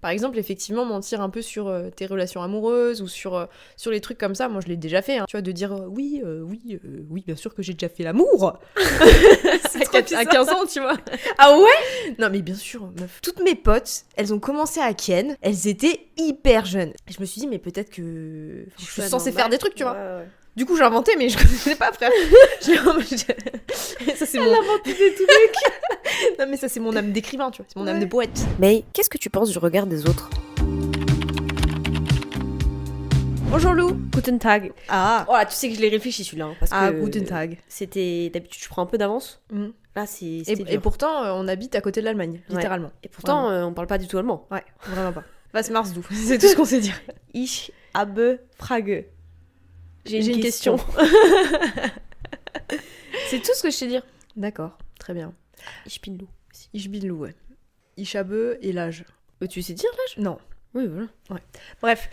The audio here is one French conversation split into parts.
Par exemple, effectivement, mentir un peu sur tes relations amoureuses ou sur les trucs comme ça, moi je l'ai déjà fait, hein. Tu vois, de dire oui, bien sûr que j'ai déjà fait l'amour à 15 ans, tu vois. Ah ouais? Non mais bien sûr, meuf. Toutes mes potes, elles ont commencé à ken, elles étaient hyper jeunes. Et je me suis dit, mais peut-être que je suis censée faire des trucs, tu vois. Ouais. Du coup, j'ai inventé, mais je connaissais pas, frère. Ça, c'est Elle a inventé des trucs. Non, mais ça, c'est mon âme d'écrivain, tu vois. C'est mon âme de poète. Mais qu'est-ce que tu penses du regard des autres? Bonjour Lou. Guten Tag. Ah. Oh là, tu sais que je l'ai réfléchi celui-là. Hein, parce Ah, que Guten Tag. C'était. D'habitude, je prends un peu d'avance. Mm. Là, Et dur. pourtant, on habite à côté de l'Allemagne, littéralement. Et pourtant, on parle pas du tout allemand. Ouais, vraiment pas. Was machst du? C'est tout ce qu'on sait dire. Ich habe Frage. J'ai une question. C'est tout ce que je sais dire. D'accord, très bien. Ich bin Lou. Ich bin Lou, ouais. Ich habe et l'âge. Tu sais dire l'âge? Non. Oui, voilà. Ouais. Bref,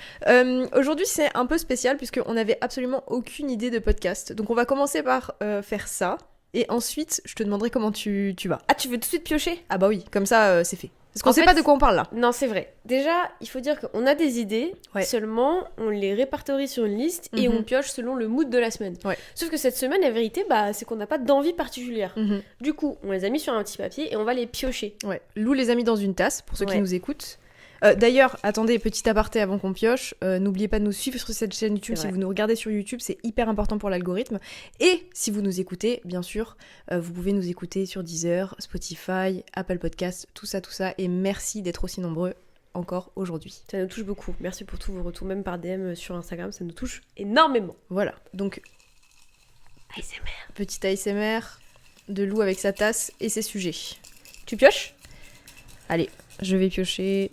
aujourd'hui c'est un peu spécial puisqu'on n'avait absolument aucune idée de podcast. Donc on va commencer par faire ça. Et ensuite, je te demanderai comment tu vas. Ah, tu veux tout de suite piocher? Ah bah oui, comme ça c'est fait. Parce qu'on En sait fait, pas de quoi on parle là. Non, c'est vrai. Déjà, il faut dire qu'on a des idées, Ouais. seulement on les répertorie sur une liste et on pioche selon le mood de la semaine. Ouais. Sauf que cette semaine, la vérité, c'est qu'on n'a pas d'envie particulière. Mhm. Du coup, on les a mis sur un petit papier et on va les piocher. Ouais. Lou les a mis dans une tasse pour ceux qui Ouais. nous écoutent. D'ailleurs, attendez, petit aparté avant qu'on pioche, n'oubliez pas de nous suivre sur cette chaîne YouTube. C'est Si vrai. vous nous regardez sur YouTube, c'est hyper important pour l'algorithme. Et si vous nous écoutez, bien sûr, vous pouvez nous écouter sur Deezer, Spotify, Apple Podcasts, tout ça. Et merci d'être aussi nombreux encore aujourd'hui. Ça nous touche beaucoup. Merci pour tous vos retours, même par DM sur Instagram, ça nous touche énormément. Voilà, donc ASMR. petit ASMR de Lou avec sa tasse et ses sujets. Tu pioches? Allez, je vais piocher.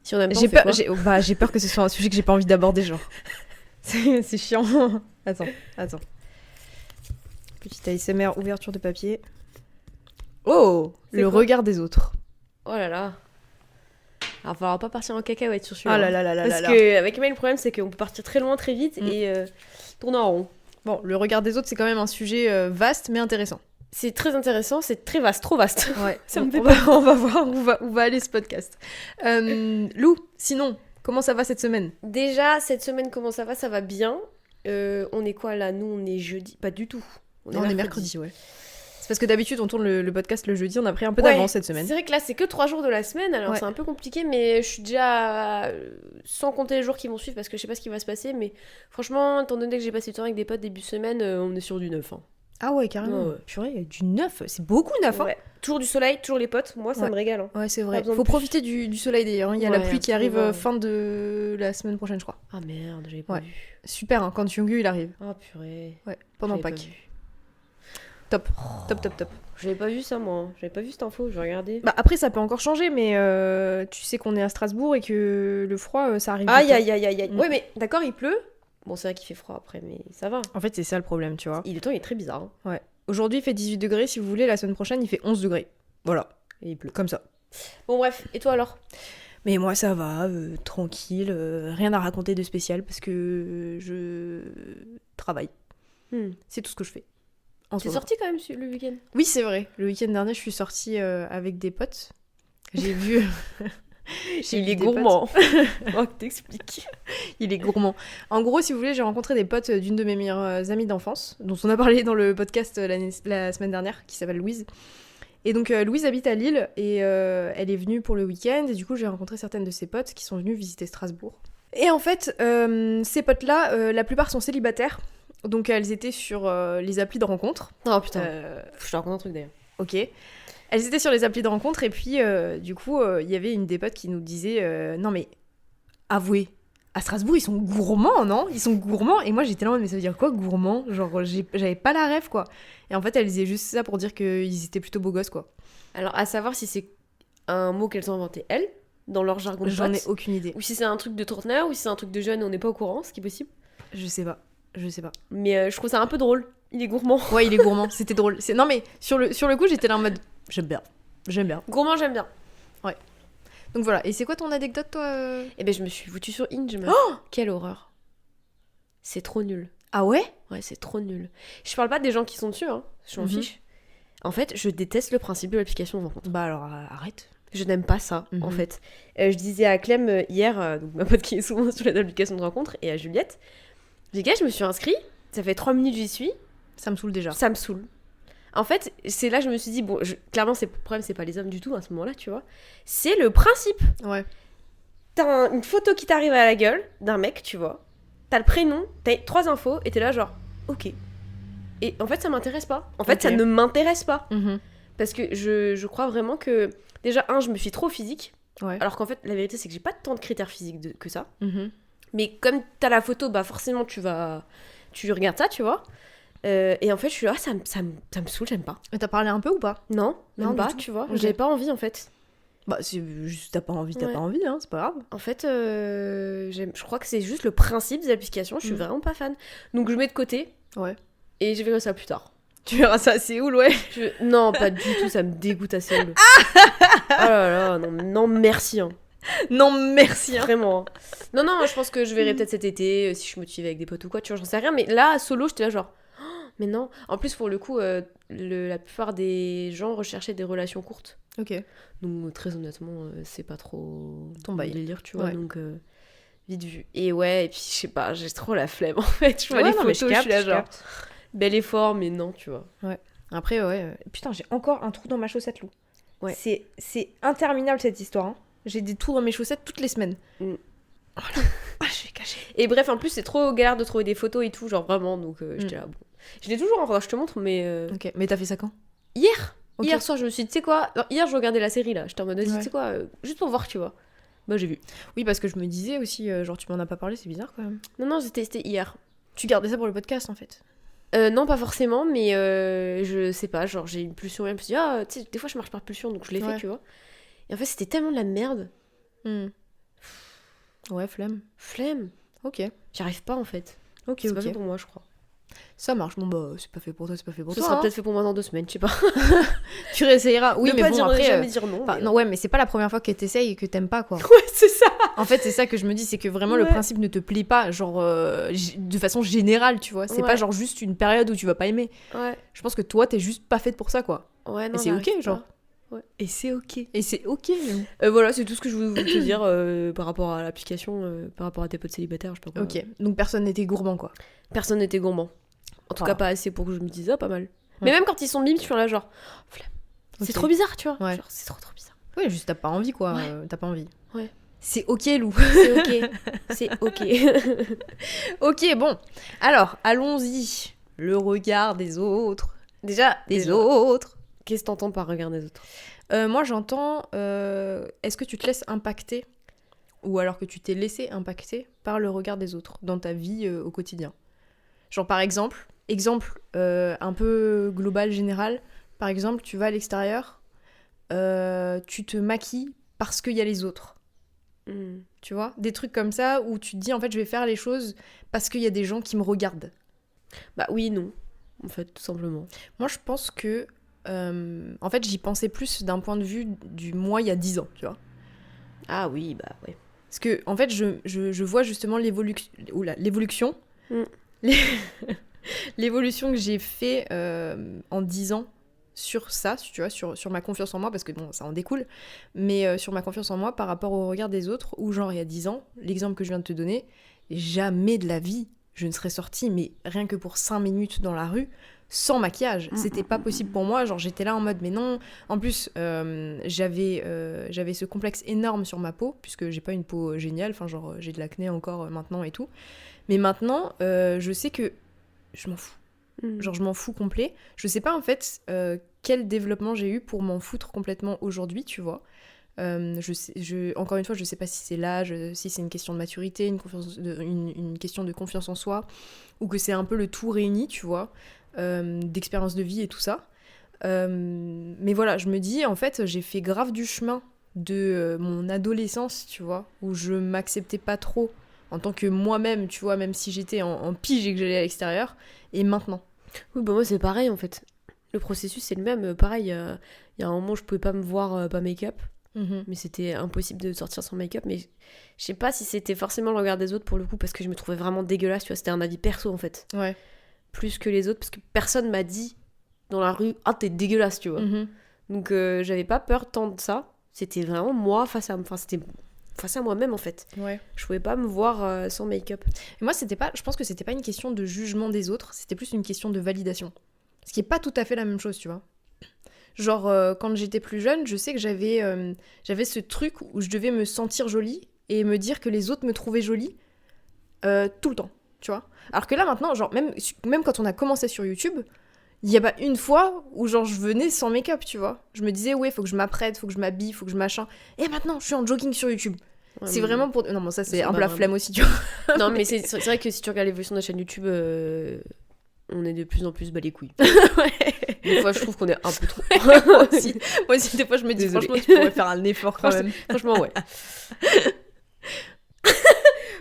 Si on aime pas, J'ai on fait peur, quoi? j'ai peur que ce soit un sujet que j'ai pas envie d'aborder, genre. C'est chiant. Attends. Petit ASMR, ouverture de papier. Oh, C'est le quoi regard des autres. Oh là là. Alors, il va pas partir en cacahuète sur celui-là. Ah là là là là Parce là. que avec Mail, le problème, c'est qu'on peut partir très loin très vite et tourner en rond. Bon, le regard des autres, c'est quand même un sujet vaste mais intéressant. C'est très intéressant, c'est très vaste, trop vaste. Ouais, Ça me fait on va voir où va aller ce podcast. Lou, sinon, comment ça va cette semaine? Déjà, cette semaine, comment ça va? Ça va bien. On est quoi là? Nous, on est jeudi? Pas du tout. On est mercredi, ouais. C'est parce que d'habitude, on tourne le podcast le jeudi, on a pris un peu Ouais, d'avance cette semaine. C'est vrai que là, c'est que 3 jours de la semaine, alors Ouais. c'est un peu compliqué, mais je suis déjà sans compter les jours qui vont suivre parce que je sais pas ce qui va se passer, mais franchement, étant donné que j'ai passé du temps avec des potes début de semaine, on est sur du 9. Hein. Ah ouais, carrément. Ouais. Purée, du 9, c'est beaucoup 9, hein. Ouais. Toujours du soleil, toujours les potes, moi ça Ouais. me régale. Hein. Ouais, c'est Pas vrai. besoin de Faut plus. profiter du soleil d'ailleurs. Il y a la Ouais, pluie qui arrive absolument. fin de la semaine prochaine, je crois. Ah merde, j'avais pas Ouais. vu. Super, hein, quand Yungu il arrive. Ah purée. Ouais, pendant J'avais pas Pâques. vu. Top. J'avais pas vu ça moi, j'avais pas vu cette info, je regardais. Bah après, ça peut encore changer, mais tu sais qu'on est à Strasbourg et que le froid, ça arrive. Aïe vite, hein. aïe aïe aïe aïe. Mm. Ouais, mais d'accord, il pleut. Bon, c'est vrai qu'il fait froid après, mais ça va. En fait, c'est ça le problème, tu vois. Le temps il est très bizarre. Hein. Aujourd'hui, il fait 18 degrés. Si vous voulez, la semaine prochaine, il fait 11 degrés. Voilà, Et il pleut. comme ça. Bon, bref, et toi alors? Mais moi, ça va, tranquille. Rien à raconter de spécial parce que je travaille. C'est tout ce que je fais. En ce T'es moment. sorti quand même le week-end? Oui, c'est vrai. Le week-end dernier, je suis sortie avec des potes. J'ai vu. J'ai Il vu est des gourmand. Oh, t'expliques. Il est gourmand. En gros, si vous voulez, j'ai rencontré des potes d'une de mes meilleures amies d'enfance, dont on a parlé dans le podcast la semaine dernière, qui s'appelle Louise. Et donc, Louise habite à Lille et elle est venue pour le week-end. Et du coup, j'ai rencontré certaines de ses potes qui sont venues visiter Strasbourg. Et en fait, ces potes-là, la plupart sont célibataires. Donc, elles étaient sur les applis de rencontre. Oh putain. Euh, Je te raconte un truc d'ailleurs. Ok. Elles étaient sur les applis de rencontre et puis du coup il y avait une des potes qui nous disait non mais avouez, à Strasbourg ils sont gourmands, non? Ils sont gourmands. Et moi j'étais là en mode, mais ça veut dire quoi gourmand? Genre j'avais pas la rêve quoi. Et en fait elles disaient juste ça pour dire qu'ils étaient plutôt beaux gosses quoi. Alors, à savoir si c'est un mot qu'elles ont inventé elles, dans leur jargon de J'en ai potes, aucune idée. ou si c'est un truc de trentenaire, ou si c'est un truc de jeune et on n'est pas au courant, ce qui est possible. Je sais pas. Mais je trouve ça un peu drôle. Il est gourmand. Ouais il est gourmand, c'était drôle. Non mais sur le coup j'étais là en mode j'aime bien. Gourmand, j'aime bien. Donc voilà. Et c'est quoi ton anecdote toi Eh ben, je me suis foutue sur Inge, meuf. Quelle horreur. C'est trop nul. Ah ouais? Ouais, c'est trop nul. Je parle pas des gens qui sont dessus, hein. Je m'en Mhm. fiche. En fait, je déteste le principe de l'application de rencontre. Bah alors arrête. Je n'aime pas ça, en Mhm. fait. Je disais à Clem hier, donc ma pote qui est souvent sur les applications de rencontre, et à Juliette, j'ai dit, gars, je me suis inscrite, ça fait 3 minutes que j'y suis, Ça me saoule déjà. ça me saoule. En fait, c'est là que je me suis dit, bon, clairement, le problème, c'est pas les hommes du tout à ce moment-là, tu vois. C'est le principe. Ouais. T'as une photo qui t'arrive à la gueule d'un mec, tu vois. T'as le prénom, t'as 3 infos, et t'es là, genre, ok. Et en fait, ça m'intéresse pas. En fait, Ok. ça ne m'intéresse pas. Mhm. Parce que je crois vraiment que, déjà, je me fie trop au physique. Ouais. Alors qu'en fait, la vérité, c'est que j'ai pas tant de critères physiques que ça. Mhm. Mais comme t'as la photo, bah forcément, tu regardes ça, tu vois. Et en fait, je suis là, ça me saoule, j'aime pas. Mais t'as parlé un peu ou pas? Non, Non, même du pas, tout. tu vois. Ok. J'avais pas envie, en fait. Bah, c'est juste, t'as pas envie, Ouais. hein, c'est pas grave. En fait, je crois que c'est juste le principe des applications. Je suis vraiment pas fan. Donc, je mets de côté. Ouais. Et je verrai ça plus tard. Tu verras ça à Séoul, ouais. Non, pas du tout, ça me dégoûte assez. Oh là là, non merci. Hein. Non, merci. Hein. Vraiment. Hein. Non, je pense que je verrai peut-être cet été, si je suis motivée avec des potes ou quoi, tu vois, j'en sais rien. Mais là, solo, j'étais là genre, oh, mais non. En plus, pour le coup, la plupart des gens recherchaient des relations courtes. Ok. Donc, très honnêtement, c'est pas trop Ton mon bail. délire, tu vois. Ouais. Donc, vite vu. Et ouais, et puis, je sais pas, j'ai trop la flemme, en fait. Je vois Ouais, les non, mais photos, je suis là genre, bel effort, mais non, tu vois. Après, ouais. Putain, j'ai encore un trou dans ma chaussette, Lou. Ouais. C'est interminable cette histoire. Hein. J'ai des trous dans mes chaussettes toutes les semaines. Mm. Voilà. Ah, je vais cacher. Et bref, en plus, c'est trop galère de trouver des photos et tout, genre vraiment, donc j'étais là, bon. Je l'ai toujours, enfin, je te montre, mais... Ok, mais t'as fait ça quand? Hier Ok. Hier soir, je me suis dit, tu sais quoi? Non, hier, je regardais la série, là. J'étais en mode, vas-y, Ouais. tu sais quoi? Juste pour voir, tu vois. Bah, j'ai vu. Oui, parce que je me disais aussi, genre, tu m'en as pas parlé, c'est bizarre quand même. Non, j'ai testé hier. Tu gardais ça pour le podcast en fait. Non, pas forcément, mais je sais pas, genre, j'ai une pulsion, et je me suis dit, ah, tu sais, des fois, je marche par pulsion, donc je l'ai fait, Ouais. tu vois. Et en fait, c'était tellement de la merde. Ouais, flemme. Flemme. Ok. J'y arrive pas, en fait. Ok, C'est pas fait ok. pour moi, je crois. Ça marche. Bon, bah, c'est pas fait pour toi, c'est pas fait pour Ce toi. sera hein. peut-être fait pour moi dans 2 semaines, je sais pas. Tu réessayeras. Oui, Ne mais pas bon, dire, après. jamais dire non. Enfin, mais- non, ouais, mais c'est pas la première fois que t'essayes et que t'aimes pas, quoi. Ouais, c'est ça. En fait, c'est ça que je me dis, c'est que vraiment le Ouais. principe ne te plaît pas, genre, de façon générale, tu vois. C'est Ouais. pas genre juste une période où tu vas pas aimer. Ouais. Je pense que toi, t'es juste pas faite pour ça, quoi. Ouais, non, Et c'est j'arrive ok, pas. genre. Ouais. Et c'est ok. Et c'est ok. Voilà, c'est tout ce que je voulais te dire par rapport à l'application, par rapport à tes potes célibataires, je sais pas quoi. Ok. Donc personne n'était gourmand, quoi. Personne n'était gourmand. En tout Voilà. cas, pas assez pour que je me dise, ah, pas mal. Mais même quand ils sont mimes, je suis là genre, oh, flemme. Ok. C'est trop bizarre, tu vois. Ouais. Genre, c'est trop bizarre. Ouais, juste t'as pas envie, quoi. Ouais. T'as pas envie. Ouais. C'est ok, Lou. C'est ok. C'est ok. Ok, bon. Alors, allons-y. Le regard des autres. Déjà, Des autres. qu'est-ce que t'entends par regard des autres? Moi, j'entends... est-ce que tu te laisses impacter ou alors que tu t'es laissé impacter par le regard des autres dans ta vie au quotidien? Genre, par exemple, un peu global, général. Par exemple, tu vas à l'extérieur, tu te maquilles parce qu'il y a les autres. Tu vois? Des trucs comme ça où tu te dis, en fait, je vais faire les choses parce qu'il y a des gens qui me regardent. Bah oui, non. En fait, tout simplement. Moi, je pense que... en fait, j'y pensais plus d'un point de vue du moi il y a 10 ans, tu vois. Ah oui, bah ouais. Parce que, en fait, je vois justement l'évolution. Mm. L'évolution que j'ai fait en 10 ans sur ça, tu vois, sur ma confiance en moi, parce que bon, ça en découle, mais sur ma confiance en moi par rapport au regard des autres, où genre il y a 10 ans, l'exemple que je viens de te donner, jamais de la vie, je ne serais sortie, mais rien que pour 5 minutes dans la rue, sans maquillage. C'était pas possible pour moi, genre j'étais là en mode mais non. En plus, j'avais ce complexe énorme sur ma peau, puisque j'ai pas une peau géniale, enfin genre j'ai de l'acné encore maintenant et tout. Mais maintenant, je sais que je m'en fous. Genre je m'en fous complet. Je sais pas en fait quel développement j'ai eu pour m'en foutre complètement aujourd'hui, tu vois. Encore une fois, je sais pas si c'est l'âge, si c'est une question de maturité, une question de confiance en soi, ou que c'est un peu le tout réuni, tu vois, d'expérience de vie et tout ça. Mais voilà, je me dis, en fait, j'ai fait grave du chemin de mon adolescence, tu vois, où je m'acceptais pas trop en tant que moi-même, tu vois, même si j'étais en pige et que j'allais à l'extérieur, et maintenant. Oui, bah moi c'est pareil en fait. Le processus c'est le même. Pareil, il y a un moment je pouvais pas me voir pas make-up. Mais c'était impossible de sortir sans make-up. Mais je sais pas si c'était forcément le regard des autres pour le coup, parce que je me trouvais vraiment dégueulasse, tu vois. C'était un avis perso en fait. Ouais. Plus que les autres, parce que personne m'a dit dans la rue, ah t'es dégueulasse, tu vois. Donc j'avais pas peur tant de ça. C'était vraiment moi face à... Enfin, c'était face à moi-même, en fait. Ouais. Je pouvais pas me voir sans make-up. Et moi, je pense que c'était pas une question de jugement des autres, c'était plus une question de validation. Ce qui est pas tout à fait la même chose, tu vois. Genre, quand j'étais plus jeune, je sais que j'avais ce truc où je devais me sentir jolie et me dire que les autres me trouvaient jolie tout le temps, tu vois. Alors que là, maintenant, genre, même quand on a commencé sur YouTube, il y a pas une fois où, genre, je venais sans make-up, tu vois. Je me disais, ouais, faut que je m'apprête, faut que je m'habille, faut que je machin. Et maintenant, je suis en jogging sur YouTube. Ouais, C'est mais- vraiment pour... Non, bon, ça, c'est Ça un peu va la vraiment. flemme aussi, tu vois. Non, mais c'est vrai que si tu regardes l'évolution de la chaîne YouTube, on est de plus en plus bas les couilles. Des fois, je trouve qu'on est un peu trop. Moi aussi, des fois, je me dis, Désolée. franchement, tu pourrais faire un effort quand même. Franchement, ouais.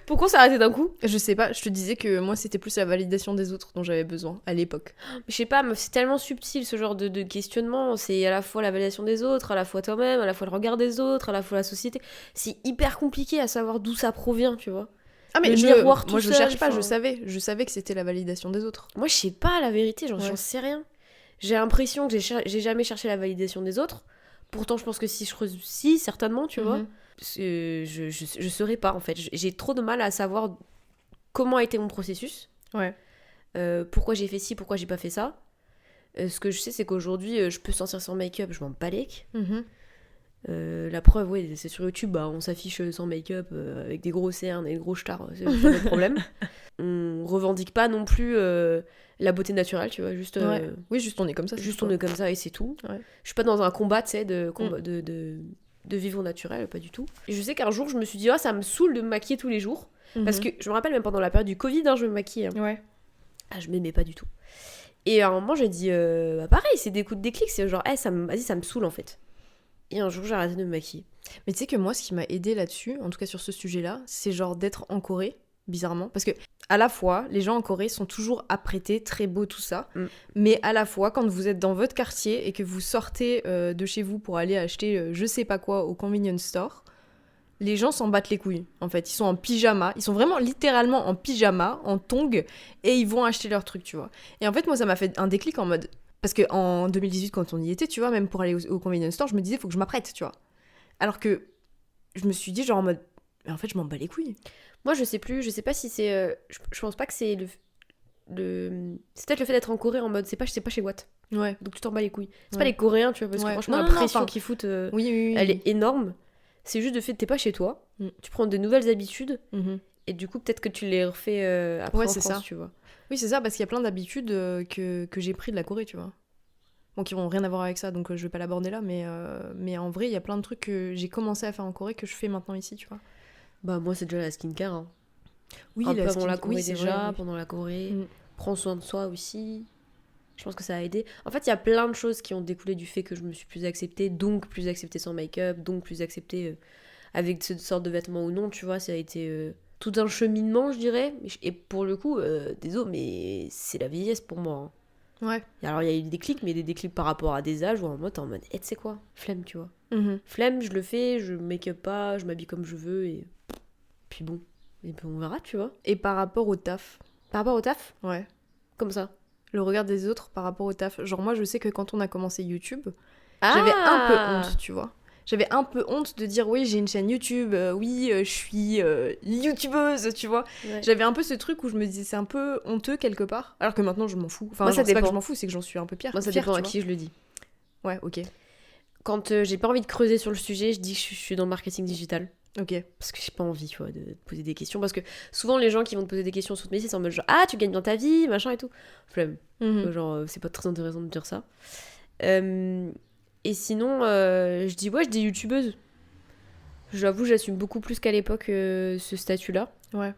Pourquoi ça a arrêté d'un coup? Je sais pas, je te disais que moi, c'était plus la validation des autres dont j'avais besoin à l'époque. Je sais pas, mais c'est tellement subtil ce genre de questionnement. C'est à la fois la validation des autres, à la fois toi-même, à la fois le regard des autres, à la fois la société. C'est hyper compliqué à savoir d'où ça provient, tu vois. Ah, mais Le miroir tout moi, je seul, cherche pas, enfin. je savais que c'était la validation des autres. Moi, je sais pas la vérité, Ouais. j'en sais rien. J'ai l'impression que j'ai jamais cherché la validation des autres. Pourtant, je pense que si je creuse, si, certainement, tu vois. Mhm. Je saurais pas, en fait. J'ai trop de mal à savoir comment a été mon processus. Ouais. Pourquoi j'ai fait ci, pourquoi j'ai pas fait ça. Ce que je sais, c'est qu'aujourd'hui, je peux sortir sans make-up, je m'en balèque. Mhm. La preuve, oui, c'est sur YouTube, bah, on s'affiche sans make-up, avec des gros cernes et des gros stars, c'est pas notre problème. On revendique pas non plus la beauté naturelle, tu vois, juste, Ouais. Oui, juste on est comme ça. juste on est comme ça et c'est tout. Ouais. Je suis pas dans un combat, tu sais, de vivre au naturel, pas du tout. Et je sais qu'un jour, je me suis dit, ah, ça me saoule de me maquiller tous les jours. Parce que je me rappelle, même pendant la période du Covid, hein, je me maquillais. Hein. Ouais. Ah, je m'aimais pas du tout. Et à un moment, j'ai dit, bah, pareil, c'est des coups de déclic, c'est genre, vas-y, ça me saoule en fait. Et un jour, j'ai arrêté de me maquiller. Mais tu sais que moi, ce qui m'a aidé là-dessus, en tout cas sur ce sujet-là, c'est genre d'être en Corée, bizarrement. Parce que, à la fois, les gens en Corée sont toujours apprêtés, très beaux, tout ça. Mm. Mais à la fois, quand vous êtes dans votre quartier et que vous sortez de chez vous pour aller acheter je sais pas quoi au convenience store, les gens s'en battent les couilles. En fait, ils sont en pyjama. Ils sont vraiment littéralement en pyjama, en tongs, et ils vont acheter leurs trucs, tu vois. Et en fait, moi, ça m'a fait un déclic en mode. Parce qu'en 2018, quand on y était, tu vois, même pour aller au convenience store, je me disais, faut que je m'apprête, tu vois. Alors que je me suis dit, genre en mode, mais en fait, je m'en bats les couilles. Moi, je sais plus, je sais pas si c'est. Je pense pas que c'est c'est peut-être le fait d'être en Corée en mode, c'est pas chez Watt. Ouais. Donc tu t'en bats les couilles. C'est Ouais. pas les Coréens, tu vois, parce que Ouais. franchement, Non, la non, non, pression enfin, qu'ils foutent, Oui. elle est énorme. C'est juste le fait que t'es pas chez toi, Mm. tu prends de nouvelles habitudes, Mhm. et du coup, peut-être que tu les refais après Ouais, en c'est France, ça. tu vois. Oui, c'est ça, parce qu'il y a plein d'habitudes que j'ai pris de la Corée, tu vois. Bon, qui n'ont rien à voir avec ça, donc je vais pas l'aborder là, mais en vrai, il y a plein de trucs que j'ai commencé à faire en Corée que je fais maintenant ici, tu vois. Bah, moi, c'est déjà la skincare. Hein. Oui, Un peu avant la skin- Corée oui, c'est déjà, vrai, oui. pendant la Corée. Mm. Prends soin de soi aussi. Je pense que ça a aidé. En fait, il y a plein de choses qui ont découlé du fait que je me suis plus acceptée, donc plus acceptée sans make-up, donc plus acceptée avec cette sorte de vêtements ou non, tu vois. Ça a été tout un cheminement, je dirais. Et pour le coup, désolé, mais c'est la vieillesse pour moi. Hein. Ouais. Alors, il y a eu des déclics, mais des déclics par rapport à des âges où en mode, t'es en mode, tu sais quoi, flemme, tu vois. Mhm. Flemme, je le fais, je make-up pas, je m'habille comme je veux, et puis bon. Et puis on verra, tu vois. Et par rapport au taf, Par rapport au taf, ouais. comme ça. Le regard des autres par rapport au taf. Genre, moi, je sais que quand on a commencé YouTube, Ah j'avais un peu honte, tu vois. J'avais un peu honte de dire, oui, j'ai une chaîne YouTube, oui, je suis youtubeuse, tu vois. Ouais. J'avais un peu ce truc où je me disais, c'est un peu honteux quelque part. Alors que maintenant, je m'en fous. Enfin, Moi, ça genre, c'est pas que dépend. je m'en fous, c'est que j'en suis un peu fière. Moi, ça fière, dépend à tu qui je le dis. vois. Ouais, ok. Quand j'ai pas envie de creuser sur le sujet, je dis que je suis dans le marketing digital. Ok. Parce que j'ai pas envie, tu vois, de te poser des questions. Parce que souvent, les gens qui vont te poser des questions sur ton métier, c'est en mode genre, ah, tu gagnes bien ta vie, machin et tout. Flemme. Mhm. Genre, c'est pas très intéressant de dire ça. Et sinon, je dis, ouais, je dis youtubeuse. J'avoue, j'assume beaucoup plus qu'à l'époque ce statut-là. Ouais.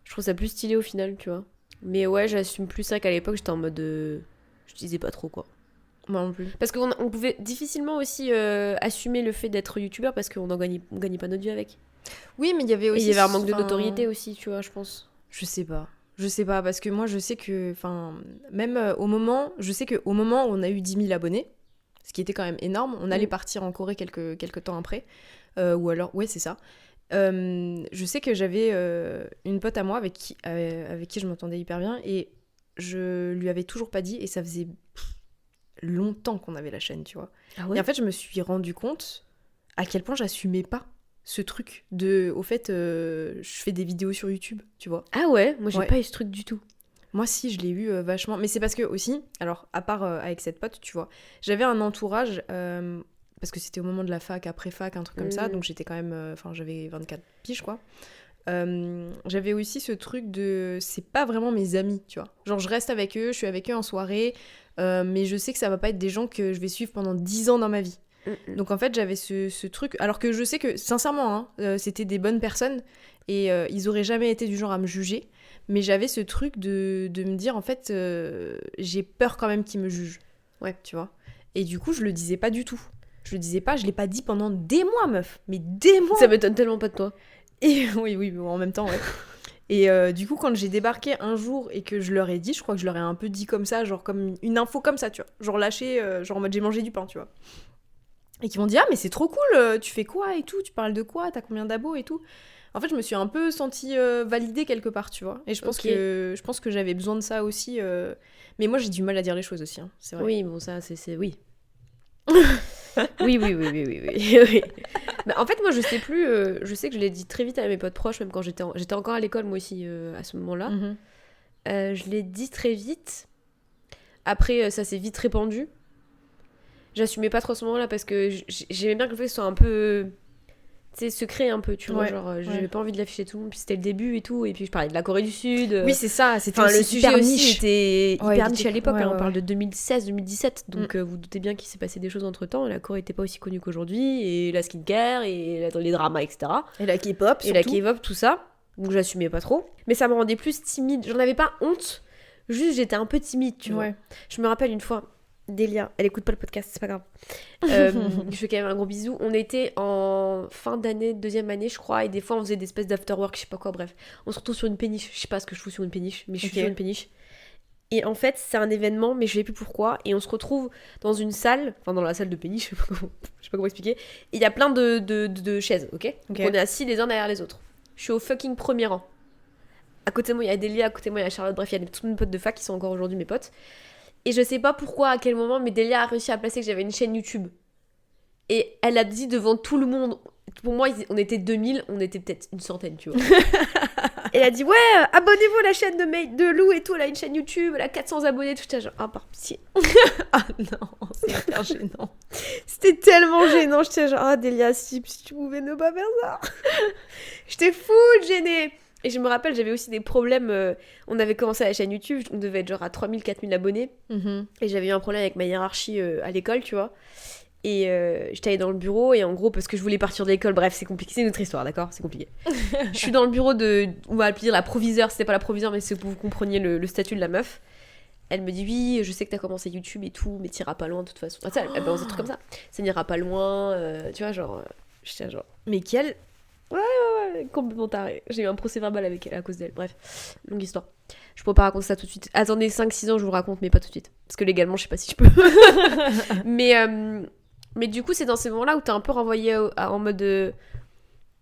Je trouve ça plus stylé au final, tu vois. Mais ouais, j'assume plus ça qu'à l'époque, j'étais en mode. Je disais pas trop, quoi. Moi non plus. Parce qu'on pouvait difficilement aussi assumer le fait d'être youtubeur parce qu'on gagnait pas notre vie avec. Oui, mais il y avait Et aussi. il y avait un manque de enfin, notoriété aussi, tu vois, je pense. Je sais pas. Je sais pas, parce que moi, je sais que. Enfin, même au moment. Je sais qu'au moment où on a eu 10 000 abonnés, ce qui était quand même énorme, on allait partir en Corée quelques temps après. Ou alors. Ouais, c'est ça. Je sais que j'avais une pote à moi avec qui je m'entendais hyper bien et je lui avais toujours pas dit et ça faisait longtemps qu'on avait la chaîne, tu vois. Ah Et en fait, je me suis rendu compte à quel point j'assumais pas ce truc de... Au fait, je fais des vidéos sur YouTube, tu vois. Ah ouais, moi j'ai Ouais. pas eu ce truc du tout. Moi, si, je l'ai eu vachement. Mais c'est parce que aussi, alors, à part avec cette pote, tu vois, j'avais un entourage, parce que c'était au moment de la fac, après fac, un truc comme ça, donc j'étais quand même. Enfin, j'avais 24 piges, quoi. J'avais aussi ce truc de. C'est pas vraiment mes amis, tu vois. Genre, je reste avec eux, je suis avec eux en soirée, mais je sais que ça va pas être des gens que je vais suivre pendant 10 ans dans ma vie. Donc en fait, j'avais ce truc. Alors que je sais que, sincèrement, hein, c'était des bonnes personnes et ils auraient jamais été du genre à me juger. Mais j'avais ce truc de me dire, en fait, j'ai peur quand même qu'ils me jugent. Ouais. Tu vois. Et du coup, je le disais pas du tout. Je le disais pas, je l'ai pas dit pendant des mois, meuf. Mais des mois. Ça m'étonne tellement pas de toi. Et oui, en même temps, ouais. Et du coup, quand j'ai débarqué un jour et que je leur ai dit, je crois que je leur ai un peu dit comme ça, genre comme une info comme ça, tu vois. Genre lâché, genre en mode j'ai mangé du pain, tu vois. Et qui m'ont dit, ah mais c'est trop cool, tu fais quoi et tout, tu parles de quoi, t'as combien d'abos et tout. En fait, je me suis un peu sentie validée quelque part, tu vois. Et je pense que j'avais besoin de ça aussi. Mais moi, j'ai du mal à dire les choses aussi, hein, c'est vrai. Oui, bon, ça, c'est oui. oui. Bah, en fait, moi, je sais plus. Je sais que je l'ai dit très vite à mes potes proches, même quand j'étais encore à l'école, moi aussi, à ce moment-là. Je l'ai dit très vite. Après, ça s'est vite répandu. J'assumais pas trop ce moment-là parce que j'aimais bien que le fait que ce soit un peu, tu sais, secret un peu, tu vois, genre j'avais pas envie de l'afficher tout le monde, puis c'était le début et tout, et puis je parlais de la Corée du Sud. Oui, c'est ça, c'était enfin, aussi le sujet hyper aussi niche. était hyper niche à l'époque, ouais, on ouais. parle de 2016-2017, donc vous doutez bien qu'il s'est passé des choses entre temps, la Corée était pas aussi connue qu'aujourd'hui, et la skincare, et les dramas, etc. Et la K-pop, Et la K-pop, tout ça, donc j'assumais pas trop, mais ça me rendait plus timide, j'en avais pas honte, juste j'étais un peu timide, tu vois. Je me rappelle une fois, Delia, elle écoute pas le podcast, c'est pas grave. Je fais quand même un gros bisou. On était en fin d'année, deuxième année, je crois, et des fois on faisait des espèces d'afterwork, je sais pas quoi, bref. On se retrouve sur une péniche, je sais pas ce que je fous sur une péniche, mais je suis sur une péniche. Et en fait, c'est un événement, mais je sais plus pourquoi, et on se retrouve dans une salle, enfin dans la salle de péniche, je sais pas comment expliquer, et il y a plein de chaises, ok. Donc on est assis les uns derrière les autres. Je suis au fucking premier rang. À côté de moi, il y a Delia, à côté de moi, il y a Charlotte, bref, il y a tous mes potes de fac qui sont encore aujourd'hui mes potes. Et je sais pas pourquoi, à quel moment, mais Delia a réussi à placer que j'avais une chaîne YouTube. Et elle a dit devant tout le monde, pour moi, on était 2000, on était peut-être une centaine, tu vois. Elle a dit, ouais, abonnez-vous à la chaîne de Lou et tout, elle a une chaîne YouTube, elle a 400 abonnés, tout ça, genre, ah, par pitié. Ah non, c'est hyper gênant. C'était tellement gênant, j'étais genre, ah Delia, si tu pouvais ne pas faire ça. J'étais full gênée. Et je me rappelle, j'avais aussi des problèmes. On avait commencé la chaîne YouTube, on devait être genre à 3000, 4000 abonnés. Et j'avais eu un problème avec ma hiérarchie à l'école, tu vois. Et j'étais allée dans le bureau, et en gros, parce que je voulais partir de l'école, bref, c'est compliqué, c'est une autre histoire, d'accord. C'est compliqué. Je suis dans le bureau on va dire la proviseure, c'était pas la proviseure, mais c'est pour que vous compreniez le statut de la meuf. Elle me dit, oui, je sais que t'as commencé YouTube et tout, mais t'iras pas loin de toute façon. Ah, ça, elle balance des trucs comme ça. Ça n'ira pas loin, tu vois, genre. J'étais genre. Mais quelle... Ouais, complètement taré. J'ai eu un procès verbal avec elle à cause d'elle. Bref, longue histoire. Je pourrais pas raconter ça tout de suite. Attendez 5-6 ans, je vous le raconte, mais pas tout de suite. Parce que légalement, je sais pas si je peux. mais du coup, c'est dans ces moments-là où t'es un peu renvoyé en mode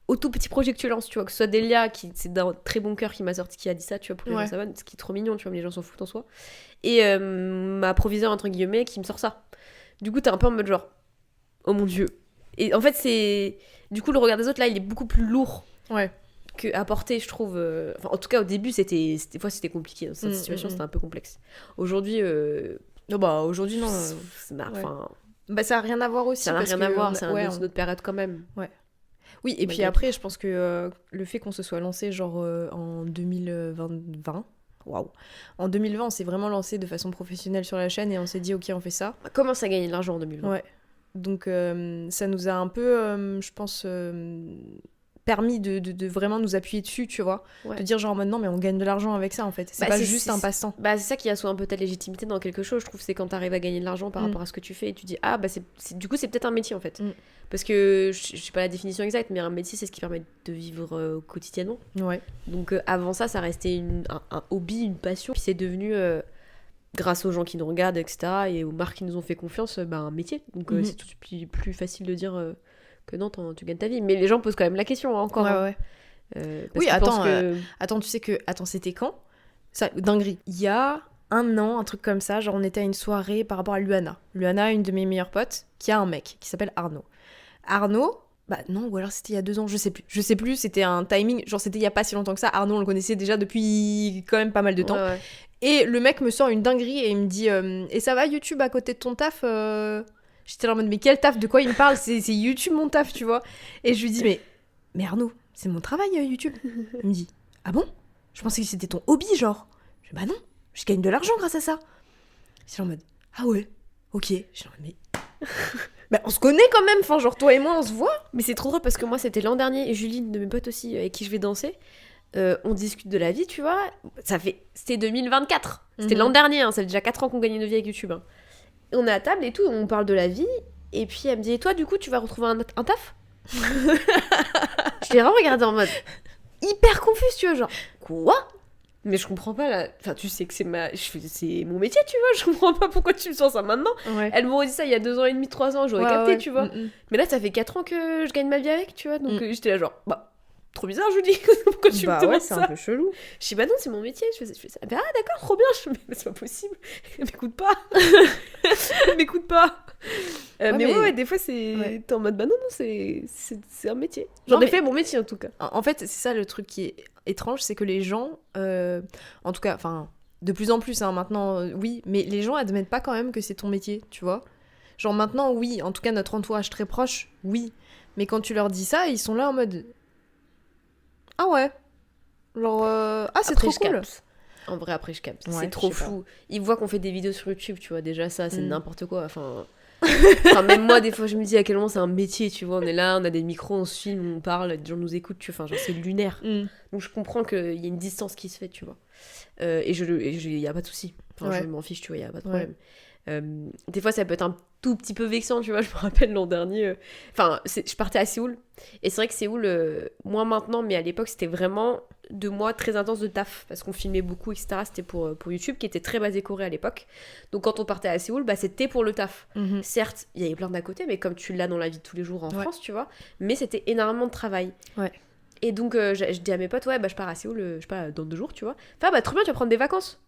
au tout petit projet que tu lances, tu vois. Que ce soit Delia, c'est d'un très bon cœur qui a dit ça, tu vois, pour que les gens s'abonnent, ce qui est trop mignon, tu vois, mais les gens s'en foutent en soi. Et ma proviseure, entre guillemets, qui me sort ça. Du coup, t'es un peu en mode genre, oh mon dieu. Et en fait, c'est... Du coup, le regard des autres, là, il est beaucoup plus lourd qu'à porter, je trouve. Enfin, en tout cas, au début, des fois, c'était compliqué. Dans cette situation, c'était un peu complexe. Aujourd'hui... aujourd'hui, non. Bah, ça n'a rien à voir aussi. Ça n'a rien à voir, c'est une autre période quand même. Ouais. Oui, et puis après, je pense que le fait qu'on se soit lancé, genre, en 2020... Waouh. En 2020, on s'est vraiment lancé de façon professionnelle sur la chaîne, et on s'est dit, ok, on fait ça. On commence à gagner de l'argent en 2020. Ouais. Donc ça nous a un peu, je pense, permis de vraiment nous appuyer dessus, tu vois. De dire genre maintenant, mais on gagne de l'argent avec ça en fait. C'est pas juste un passe-temps. Bah c'est ça qui assoit un peu ta légitimité dans quelque chose, je trouve, c'est quand t'arrives à gagner de l'argent par rapport à ce que tu fais, et tu dis, ah bah du coup c'est peut-être un métier en fait. Parce que, je sais pas la définition exacte, mais un métier c'est ce qui permet de vivre quotidiennement. Ouais. Donc avant ça restait un hobby, une passion, puis c'est devenu... grâce aux gens qui nous regardent, etc., et aux marques qui nous ont fait confiance, un métier. Donc c'est tout de suite plus facile de dire que non, tu gagnes ta vie. Mais les gens posent quand même la question, hein, encore. Ouais. Oui, attends, tu sais que... Attends, c'était quand ça, dinguerie. Il y a un an, un truc comme ça, genre on était à une soirée par rapport à Luana. Luana, une de mes meilleures potes, qui a un mec, qui s'appelle Arnaud. Arnaud, bah non, ou alors c'était il y a 2 ans, je sais plus, c'était un timing, genre c'était il y a pas si longtemps que ça. Arnaud, on le connaissait déjà depuis quand même pas mal de temps. Ouais. Et le mec me sort une dinguerie et il me dit et ça va YouTube à côté de ton taf J'étais là en mode mais quel taf, de quoi il me parle, c'est YouTube mon taf, tu vois. Et je lui dis mais Arnaud, c'est mon travail YouTube. Il me dit ah bon, je pensais que c'était ton hobby genre. Je dis bah non, je gagne de l'argent grâce à ça. J'étais en mode ah ouais, ok. J'étais en mode mais on se connaît quand même, enfin genre toi et moi on se voit. Mais c'est trop drôle parce que moi c'était l'an dernier et Julie, une de mes potes aussi avec qui je vais danser, on discute de la vie, tu vois. C'était 2024, c'était l'an dernier, hein, ça fait déjà 4 ans qu'on gagne une vie avec YouTube. Hein. Et on est à table et tout, on parle de la vie et puis elle me dit et toi du coup tu vas retrouver un taf. Je l'ai vraiment regardé en mode hyper confuse, tu vois, genre quoi? Mais je comprends pas là. Enfin, tu sais que c'est mon métier, tu vois. Je comprends pas pourquoi tu me sens ça maintenant. Ouais. Elle m'aurait dit ça il y a 2 ans et demi, 3 ans, j'aurais capté, tu vois. Mais là, ça fait 4 ans que je gagne ma vie avec, tu vois. Donc j'étais là, genre, bah, trop bizarre, Julie. Pourquoi tu me demandes ça? C'est un peu chelou. Je dis, bah non, c'est mon métier. Je fais ça. Bah, ah, d'accord, trop bien. Mais c'est pas possible. M'écoute pas. M'écoute pas. Mais ouais, des fois, c'est. T'es en mode, bah non, c'est un métier. J'en ai fait mon métier, en tout cas. En fait, c'est ça le truc qui est étrange, c'est que les gens, en tout cas, enfin, de plus en plus, hein, maintenant, oui, mais les gens admettent pas quand même que c'est ton métier, tu vois. Genre maintenant, oui, en tout cas, notre entourage très proche, oui. Mais quand tu leur dis ça, ils sont là en mode... Ah ouais. Genre, c'est après, trop cool. Capte. En vrai, après, je capte. C'est trop fou. Ils voient qu'on fait des vidéos sur YouTube, tu vois. Déjà, ça, c'est n'importe quoi. Enfin, même moi, des fois, je me dis à quel moment c'est un métier, tu vois. On est là, on a des micros, on se filme, on parle, les gens nous écoutent, tu vois. Enfin, genre, c'est lunaire. Donc, je comprends qu'il y a une distance qui se fait, tu vois. Et il y a pas de souci. Enfin, je m'en fiche, tu vois, il y a pas de problème. Des fois, ça peut être un tout petit peu vexant, tu vois. Je me rappelle l'an dernier. Je partais à Séoul. Et c'est vrai que Séoul, moins maintenant, mais à l'époque, c'était vraiment 2 mois très intenses de taf. Parce qu'on filmait beaucoup, etc. C'était pour YouTube, qui était très basé Corée à l'époque. Donc, quand on partait à Séoul, bah, c'était pour le taf. Certes, il y avait plein d'à côté, mais comme tu l'as dans la vie de tous les jours en France, tu vois. Mais c'était énormément de travail. Ouais. Et donc, je dis à mes potes, ouais, bah, je pars à Séoul, je sais pas, dans 2 jours, tu vois. Enfin, bah, trop bien, tu vas prendre des vacances.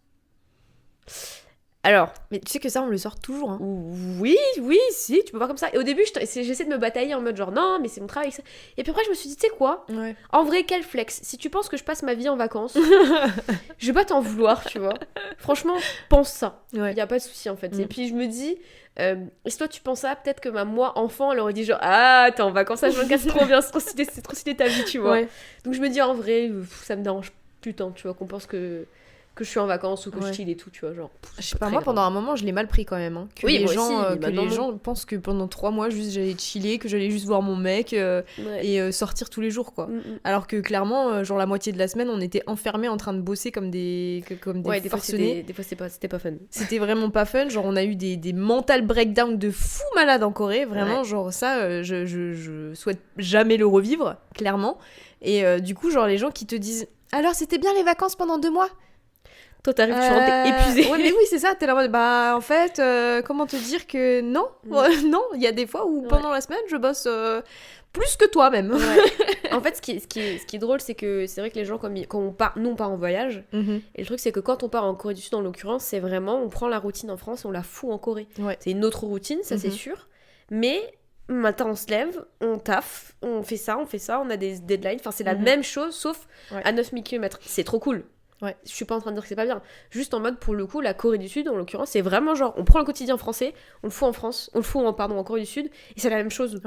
Alors, mais tu sais que ça, on le sort toujours. Hein. Oui, si, tu peux voir comme ça. Et au début, j'essaie de me batailler en mode genre non, mais c'est mon travail. Et puis après, je me suis dit, tu sais quoi ? En vrai, quel flex. Si tu penses que je passe ma vie en vacances, je vais pas t'en vouloir, tu vois. Franchement, pense ça. Y a pas de souci en fait. Et puis je me dis, si toi tu penses ça, peut-être que moi, enfant, elle aurait dit genre ah, t'es en vacances à 24, c'est trop bien, c'est trop stylé ta vie, tu vois. Donc je me dis en vrai, ça me dérange plus tant, tu vois, qu'on pense que je suis en vacances ou que je chill et tout, tu vois, genre... Je sais pas, moi, pendant un moment, je l'ai mal pris quand même. Hein, que les gens pensent que pendant 3 mois, juste, j'allais chiller, que j'allais juste voir mon mec et sortir tous les jours, quoi. Alors que, clairement, genre, la moitié de la semaine, on était enfermés en train de bosser comme des forcenés. Des fois, c'était pas fun. C'était vraiment pas fun. Genre, on a eu des mental breakdowns de fous malades en Corée. Vraiment, genre, ça, je souhaite jamais le revivre, clairement. Et du coup, genre, les gens qui te disent « Alors, c'était bien les vacances pendant 2 mois ?» Toi, t'arrives, tu rentres épuisée. Ouais, mais oui, c'est ça. T'es là en mode, bah, en fait, comment te dire que non non, il y a des fois où pendant la semaine, je bosse plus que toi, même. En fait, ce qui est drôle, c'est que c'est vrai que les gens, quand on part en voyage, et le truc, c'est que quand on part en Corée du Sud, en l'occurrence, c'est vraiment, on prend la routine en France et on la fout en Corée. C'est une autre routine, ça, c'est sûr. Mais... Matin, on se lève, on taffe, on fait ça, on a des deadlines. Enfin, c'est la même chose, sauf à 9000 km. C'est trop cool. Je suis pas en train de dire que c'est pas bien. Juste en mode, pour le coup, la Corée du Sud, en l'occurrence, c'est vraiment genre, on prend le quotidien français, on le fout en France, on le fout en Corée du Sud, et c'est la même chose.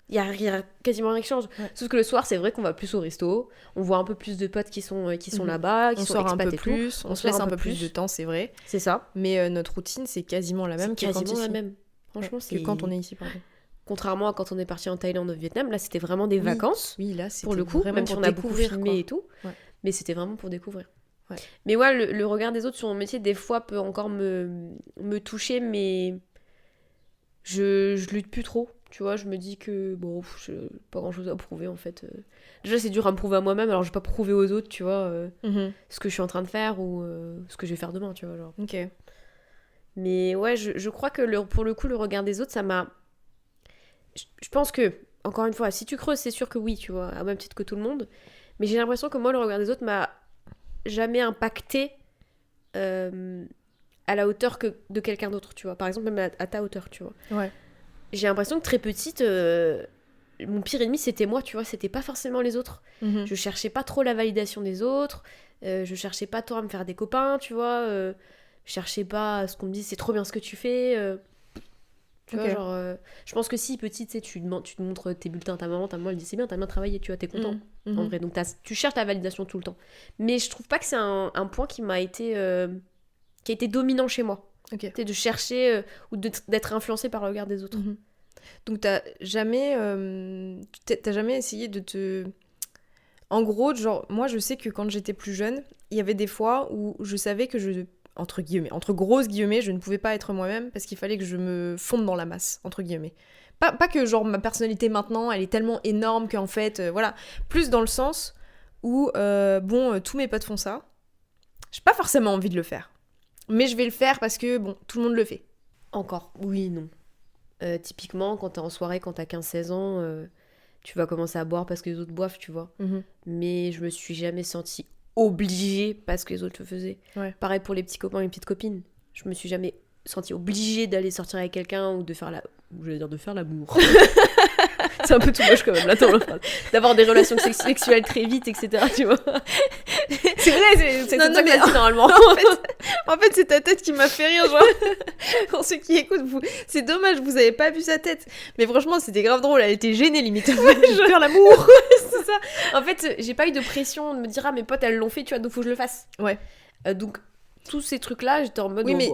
Il y a quasiment rien qui change. Sauf que le soir, c'est vrai qu'on va plus au resto, on voit un peu plus de potes qui sont là-bas, qui sont sort un peu et plus, tout. On se laisse un peu plus de temps, c'est vrai. C'est ça. Mais notre routine, c'est quasiment la même la même. Franchement, c'est quand on est ici, pardon. Contrairement à quand on est parti en Thaïlande ou au Vietnam, là c'était vraiment des vacances. Oui, là c'était pour le coup, même si on a beaucoup filmé et tout. Mais c'était vraiment pour découvrir. Mais le regard des autres sur mon métier, des fois, peut encore me toucher, mais je lutte plus trop. Tu vois, je me dis que bon, j'ai pas grand chose à prouver en fait. Déjà, c'est dur à me prouver à moi-même, alors je vais pas prouver aux autres, tu vois, ce que je suis en train de faire ou ce que je vais faire demain, tu vois. Genre. Ok. Mais ouais, je crois que pour le coup, le regard des autres, ça m'a. Je pense que, encore une fois, si tu creuses, c'est sûr que oui, tu vois, à même titre que tout le monde. Mais j'ai l'impression que moi, le regard des autres m'a jamais impacté à la hauteur que de quelqu'un d'autre, tu vois. Par exemple, même à ta hauteur, tu vois. J'ai l'impression que très petite, mon pire ennemi c'était moi, tu vois, c'était pas forcément les autres. Je cherchais pas trop la validation des autres, je cherchais pas trop à me faire des copains, tu vois, je cherchais pas à ce qu'on me dise c'est trop bien ce que tu fais. Tu vois, genre, je pense que si petite, tu te montres tes bulletins à ta maman elle dit c'est bien, t'as bien travaillé, tu vois, t'es content. En vrai, donc tu cherches la validation tout le temps. Mais je trouve pas que c'est un point qui a été dominant chez moi. C'est de chercher ou d'être influencé par le regard des autres. Donc t'as jamais essayé de te... En gros, genre, moi je sais que quand j'étais plus jeune, il y avait des fois où je savais que entre grosses guillemets, je ne pouvais pas être moi-même parce qu'il fallait que je me fonde dans la masse, entre guillemets. Pas que genre ma personnalité maintenant, elle est tellement énorme qu'en fait, voilà. Plus dans le sens où, tous mes potes font ça. J'ai pas forcément envie de le faire. Mais je vais le faire parce que, bon, tout le monde le fait. Encore, oui, non. Typiquement, quand t'es en soirée, quand t'as 15-16 ans, tu vas commencer à boire parce que les autres boivent, tu vois. Mais je me suis jamais sentie obligée parce que les autres le faisaient. Ouais. Pareil pour les petits copains et les petites copines. Je me suis jamais sentie obligée d'aller sortir avec quelqu'un ou de faire l'amour. C'est un peu tout moche quand même, là, d'avoir des relations sexuelles très vite, etc. Tu vois. C'est vrai, c'est ça que ça dit normalement. En fait, c'est ta tête qui m'a fait rire, genre. Pour ceux qui écoutent, c'est dommage, vous avez pas vu sa tête. Mais franchement, c'était grave drôle, elle était gênée limite. Je veux faire l'amour. C'est ça. En fait, j'ai pas eu de pression de me dire, ah, mes potes, elles l'ont fait, tu vois, donc faut que je le fasse. Ouais. Donc, tous ces trucs-là, j'étais en mode... Oui, mais...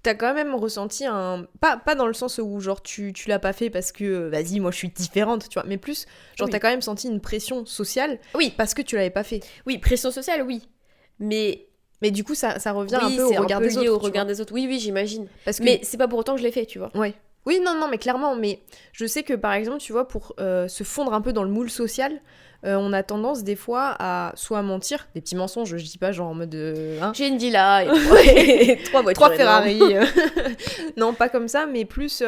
T'as quand même ressenti un... Pas dans le sens où, genre, tu l'as pas fait parce que, vas-y, moi, je suis différente, tu vois. Mais plus, genre, t'as quand même senti une pression sociale. Oui. Parce que tu l'avais pas fait. Oui, pression sociale, oui. Mais du coup, ça revient un peu au regard des autres. Au regard des autres. Oui, j'imagine. Mais c'est pas pour autant que je l'ai fait, tu vois. Ouais. Oui, non, mais clairement. Mais je sais que, par exemple, tu vois, pour se fondre un peu dans le moule social... on a tendance des fois à soit mentir, des petits mensonges, je dis pas genre en mode j'ai une villa et 3 voitures, 3 Ferrari. Non, pas comme ça, mais plus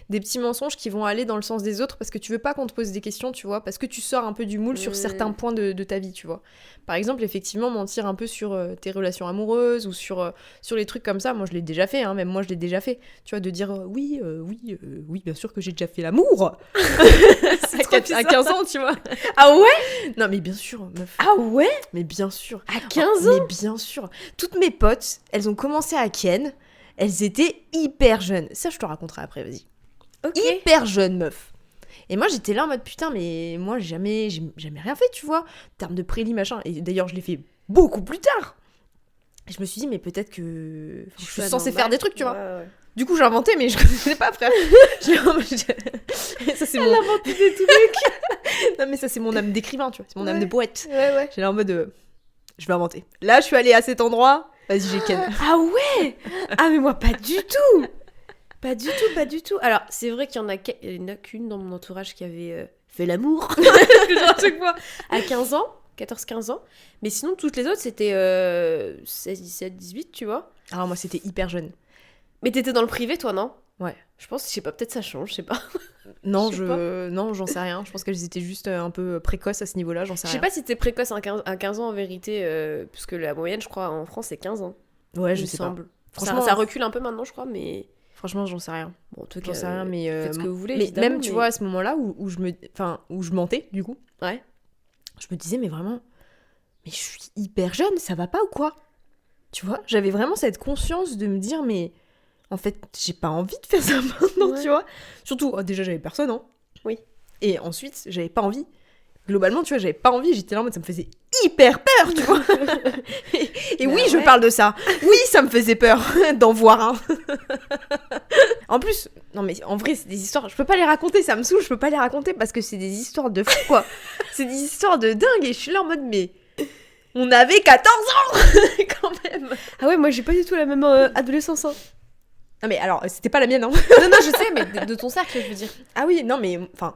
des petits mensonges qui vont aller dans le sens des autres parce que tu veux pas qu'on te pose des questions, tu vois, parce que tu sors un peu du moule sur certains points de ta vie, tu vois. Par exemple, effectivement, mentir un peu sur tes relations amoureuses ou sur les trucs comme ça, moi je l'ai déjà fait, hein, même moi je l'ai déjà fait, tu vois, de dire oui, bien sûr que j'ai déjà fait l'amour. À 15 ans, tu vois. Ah ouais? Non, mais bien sûr, meuf. Ah ouais? Mais bien sûr. À 15 ans? Mais bien sûr. Toutes mes potes, elles ont commencé à Ken. Elles étaient hyper jeunes. Ça, je te raconterai après, vas-y. Okay. Hyper jeunes, meuf. Et moi, j'étais là en mode, putain, mais moi, j'ai jamais rien fait, tu vois. En termes de prélit, machin. Et d'ailleurs, je l'ai fait beaucoup plus tard. Et je me suis dit, mais peut-être que je suis censée faire des trucs, tu vois. Ouais. Du coup, j'ai inventé, mais je connaissais pas, frère. Ça, c'est Elle a inventé des trucs. Non, mais ça, c'est mon âme d'écrivain, tu vois. C'est mon âme de poète. Ouais. J'ai là en mode, je vais inventer. Là, je suis allée à cet endroit. Vas-y, j'ai ken. Ah ouais. Ah, mais moi, pas du tout. Pas du tout. Alors, c'est vrai qu'il y en a qu'une dans mon entourage qui avait fait l'amour. Genre à chaque fois. À 15 ans. 14-15 ans. Mais sinon, toutes les autres, c'était 16, 17, 18, tu vois. Alors, moi, c'était hyper jeune. Mais t'étais dans le privé, toi, non? Ouais. Je pense, je sais pas, peut-être ça change, je sais pas. Non, non, j'en sais rien. Je pense qu'elles étaient juste un peu précoces à ce niveau-là, j'en sais rien. Je sais pas si t'es précoce à 15 ans en vérité, puisque la moyenne, je crois, en France, c'est 15 ans. Ouais, je sais pas. Franchement, ça recule un peu maintenant, je crois, mais... Franchement, j'en sais rien. Bon, en tout cas, j'en sais rien, mais... faites ce que vous voulez, mais même, tu vois, à ce moment-là, où je mentais, du coup. Ouais. Je me disais, mais vraiment... Mais je suis hyper jeune, ça va pas ou quoi? Tu vois, j'avais vraiment cette conscience de me dire, mais... En fait, j'ai pas envie de faire ça maintenant, tu vois. Surtout, déjà, j'avais personne, hein. Oui. Et ensuite, j'avais pas envie. Globalement, tu vois, j'avais pas envie. J'étais là en mode, ça me faisait hyper peur, tu vois. Et oui, je parle de ça. Oui, ça me faisait peur d'en voir un. En plus, non mais en vrai, c'est des histoires... Je peux pas les raconter, ça me saoule, je peux pas les raconter parce que c'est des histoires de fou, quoi. C'est des histoires de dingue et je suis là en mode, mais... On avait 14 ans quand même. Ah ouais, moi, j'ai pas du tout la même adolescence, hein. Non mais alors, c'était pas la mienne, hein. Non, je sais, mais de ton cercle, je veux dire. Ah oui, non mais, enfin...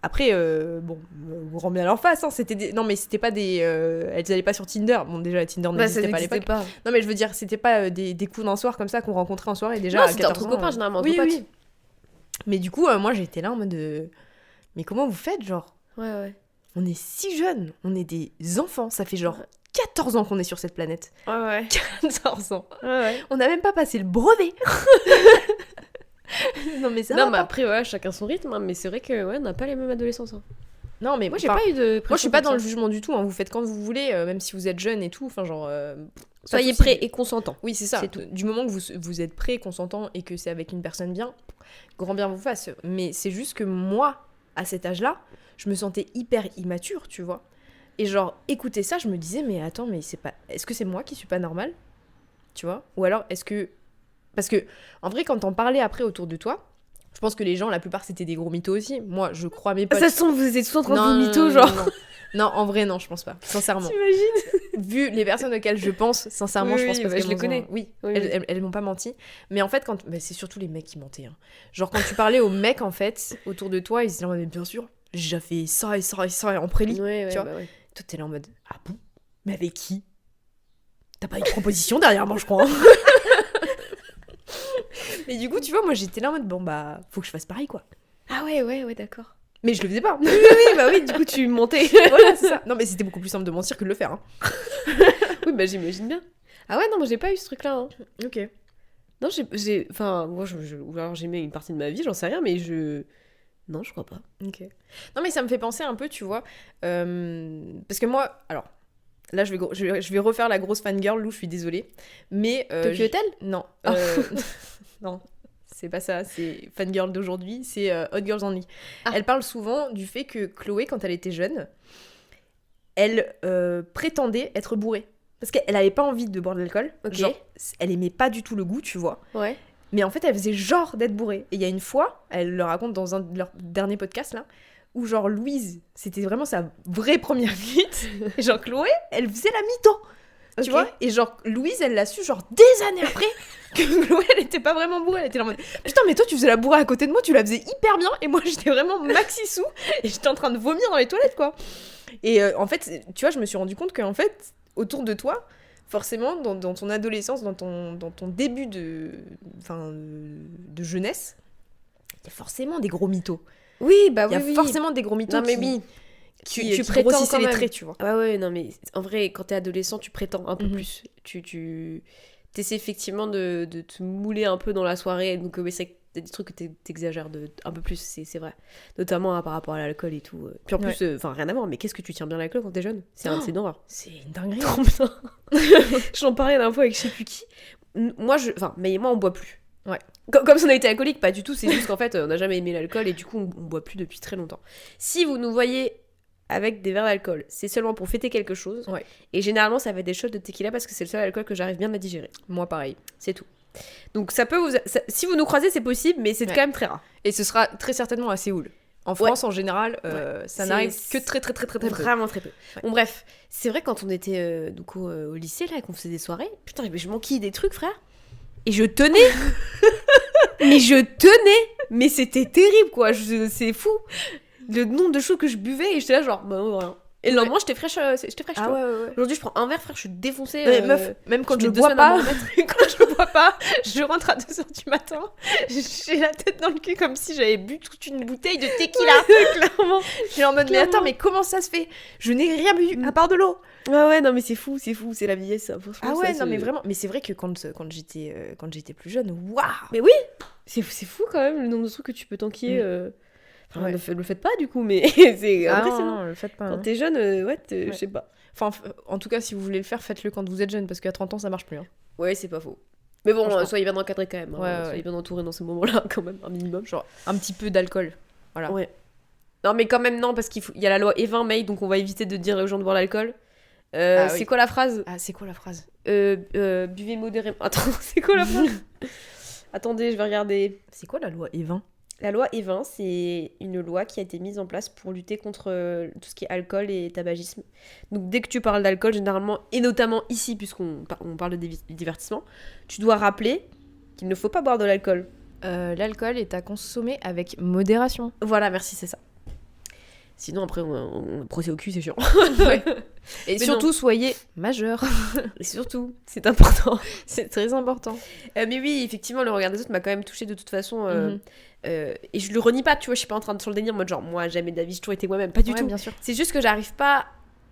Après, bon, vous rend bien leur face, hein. Non mais c'était pas des... elles allaient pas sur Tinder. Bon, déjà, Tinder n'existait pas à l'époque. Non mais je veux dire, c'était pas des coups d'un soir comme ça qu'on rencontrait en soirée déjà. Non, c'était entre copains, généralement, entre potes. Oui. Mais du coup, moi, j'étais là en mode... Mais comment vous faites, genre? Ouais. On est si jeunes, on est des enfants, ça fait genre 14 ans qu'on est sur cette planète. Ouais. 14 ans. Ouais. On n'a même pas passé le brevet. Non, mais ça Non, va mais pas. après, ouais, chacun son rythme, hein, mais c'est vrai que, ouais, on n'a pas les mêmes adolescences. Hein. Non, mais Moi, j'ai pas eu de. Moi, je suis pas dans le jugement du tout. Hein. Vous faites quand vous voulez, même si vous êtes jeune et tout. Enfin, genre. Soyez prêts et consentants. Oui, c'est ça. C'est tout. Du moment que vous êtes prêt, consentant et que c'est avec une personne bien, grand bien vous fasse. Mais c'est juste que moi, à cet âge-là, je me sentais hyper immature, tu vois. Et genre, écouter ça, je me disais, mais attends, mais c'est pas. Est-ce que c'est moi qui suis pas normale? Tu vois? Ou alors, est-ce que. Parce que, en vrai, quand t'en parlais après autour de toi, je pense que les gens, la plupart, c'était des gros mythos aussi. Moi, je crois à mes potes. Ça se sent, vous êtes tous en train Non, de vous mytho, non, genre. non, non. Non, en vrai, non, je pense pas. Sincèrement. T'imagines? Vu les personnes auxquelles je pense, sincèrement, Oui, je pense oui, parce bah, qu'elles je les m'ont- connais. Oui, Oui, elles m'ont pas menti. Mais en fait, bah, c'est surtout les mecs qui mentaient. Hein. Genre, quand tu parlais aux mecs, en fait, autour de toi, ils étaient là en mode, mais bien sûr, j'ai déjà fait ça et ça et ça en prélit. Ouais, tu vois. bah ouais. Toi, t'es là en mode, ah bon? Mais avec qui? T'as pas une proposition derrière moi, je crois. Hein. Mais du coup, tu vois, moi, j'étais là en mode, bon, bah, faut que je fasse pareil, quoi. Ah ouais, d'accord. Mais je le faisais pas. Oui, bah oui, du coup, tu montais. Voilà, c'est ça. Non, mais c'était beaucoup plus simple de mentir que de le faire. Hein. Oui, bah j'imagine bien. Ah ouais, non, moi j'ai pas eu ce truc-là. Hein. Ok. Non, enfin, moi, ou alors j'aimais une partie de ma vie, j'en sais rien, mais non, je crois pas. Ok. Non, mais ça me fait penser un peu, tu vois. Parce que moi, alors, là, je vais refaire la grosse fangirl, Lou, je suis désolée. Mais. Tokyo Hotel? Non. Non, c'est pas ça, c'est fangirl d'aujourd'hui, c'est Hot Girls Only. Ah. Elle parle souvent du fait que Chloé, quand elle était jeune, elle prétendait être bourrée. Parce qu'elle avait pas envie de boire de l'alcool. Ok. Genre, elle aimait pas du tout le goût, tu vois. Ouais. Mais en fait, elle faisait genre d'être bourrée. Et il y a une fois, elle le raconte dans un de leurs derniers podcasts, là, où genre Louise, c'était vraiment sa vraie première visite. Et genre Chloé, elle faisait la mytho. Tu Ok. vois? Et genre Louise, elle l'a su genre des années après que Chloé, elle était pas vraiment bourrée. Elle était là en mode, putain, mais toi, tu faisais la bourrée à côté de moi, tu la faisais hyper bien. Et moi, j'étais vraiment maxi sous. Et j'étais en train de vomir dans les toilettes, quoi. Et en fait, tu vois, je me suis rendu compte qu'en fait, autour de toi, forcément, dans ton adolescence, dans ton début de jeunesse, il y a forcément des gros mythos. Oui, bah Il y oui, a oui. forcément des gros mythos Non, mais qui, oui. qui Tu prétends grossissaient quand les même. traits, tu vois. Ah ouais, non, mais en vrai, quand t'es adolescent, tu prétends un peu Mhm. plus. Tu essaies effectivement de te mouler un peu dans la soirée. Donc, oui, c'est des trucs que t'exagères un peu plus, c'est vrai. Notamment par rapport à l'alcool et tout. Puis en plus, enfin, rien à voir, mais qu'est-ce que tu tiens bien l'alcool quand t'es jeune? C'est un de ces d'horreur. C'est une dinguerie. Trop bien. J'en parlais d'un fois avec je sais plus qui. Moi, mais moi, on boit plus. Ouais. Comme si on a été alcoolique, pas du tout. C'est juste qu'en fait, on n'a jamais aimé l'alcool et du coup, on boit plus depuis très longtemps. Si vous nous voyez avec des verres d'alcool, c'est seulement pour fêter quelque chose. Ouais. Et généralement, ça va être des shots de tequila parce que c'est le seul alcool que j'arrive bien à digérer. Moi, pareil. C'est tout. Donc, ça peut si vous nous croisez, c'est possible, mais c'est Ouais. quand même très rare. Et ce sera très certainement à Séoul. En France, en général, ça C'est- n'arrive que très très très très très peu. Vraiment très peu. Ouais. Bon, bref, c'est vrai quand on était donc, au lycée là, et qu'on faisait des soirées, putain, mais je manquais des trucs, frère. Et je tenais. Mais c'était terrible, quoi. C'est fou. Le nombre de choses que je buvais et j'étais là, genre, bah, rien. Et le lendemain, j'étais fraîche. Ah tu vois. ouais. Aujourd'hui, je prends un verre, frère, je suis défoncée. Mais meuf, même quand je je mets 2 bois semaines à pas, m'en remettre. quand je bois pas, je rentre à 2h du matin, j'ai la tête dans le cul comme si j'avais bu toute une bouteille de tequila. Clairement. Je suis en mode, mais attends, mais comment ça se fait? Je n'ai rien bu à part de l'eau. Ouais, non, mais c'est fou, c'est la vieillesse, ça. Franchement, Ah ouais, ça, non, mais vraiment. Mais c'est vrai que quand j'étais plus jeune, waouh! Mais oui, c'est fou quand même le nombre de trucs que tu peux t'enquiller. Enfin, Ouais. ne le faites pas du coup, mais c'est impressionnant. non, le faites pas. Quand Hein. t'es jeune, je sais pas. Enfin, en tout cas, si vous voulez le faire, faites-le quand vous êtes jeune, parce qu'à 30 ans, ça marche plus. Hein. Ouais, c'est pas faux. Mais bon, Franchement. soyez bien encadrés quand même. Hein. Ouais. Soyez bien entourés dans ces moments-là, quand même, un minimum. Genre, un petit peu d'alcool. Voilà. Ouais. Non, mais quand même, non, parce qu'il y a la loi E20, May, donc on va éviter de dire aux gens de boire l'alcool. Ah oui. C'est quoi la phrase? Ah, c'est quoi la phrase? Buvez modérément. Attends, c'est quoi la phrase? Attendez, je vais regarder. C'est quoi la loi E20? La loi E20, c'est une loi qui a été mise en place pour lutter contre tout ce qui est alcool et tabagisme. Donc dès que tu parles d'alcool, généralement, et notamment ici, puisqu'on parle de divertissement, tu dois rappeler qu'il ne faut pas boire de l'alcool. L'alcool est à consommer avec modération. Voilà, merci, c'est ça. Sinon, après, on procès au cul, c'est chiant. Et Mais surtout, soyez majeur. Et surtout, c'est important. C'est très important. Mais oui, effectivement, le regard des autres m'a quand même touchée de toute façon. Mhm. Et je le renie pas, tu vois, je suis pas en train de sur le délire, en mode genre, moi, jamais d'avis, j'ai toujours été moi-même. Pas du Ouais, tout. bien sûr. C'est juste que j'arrive pas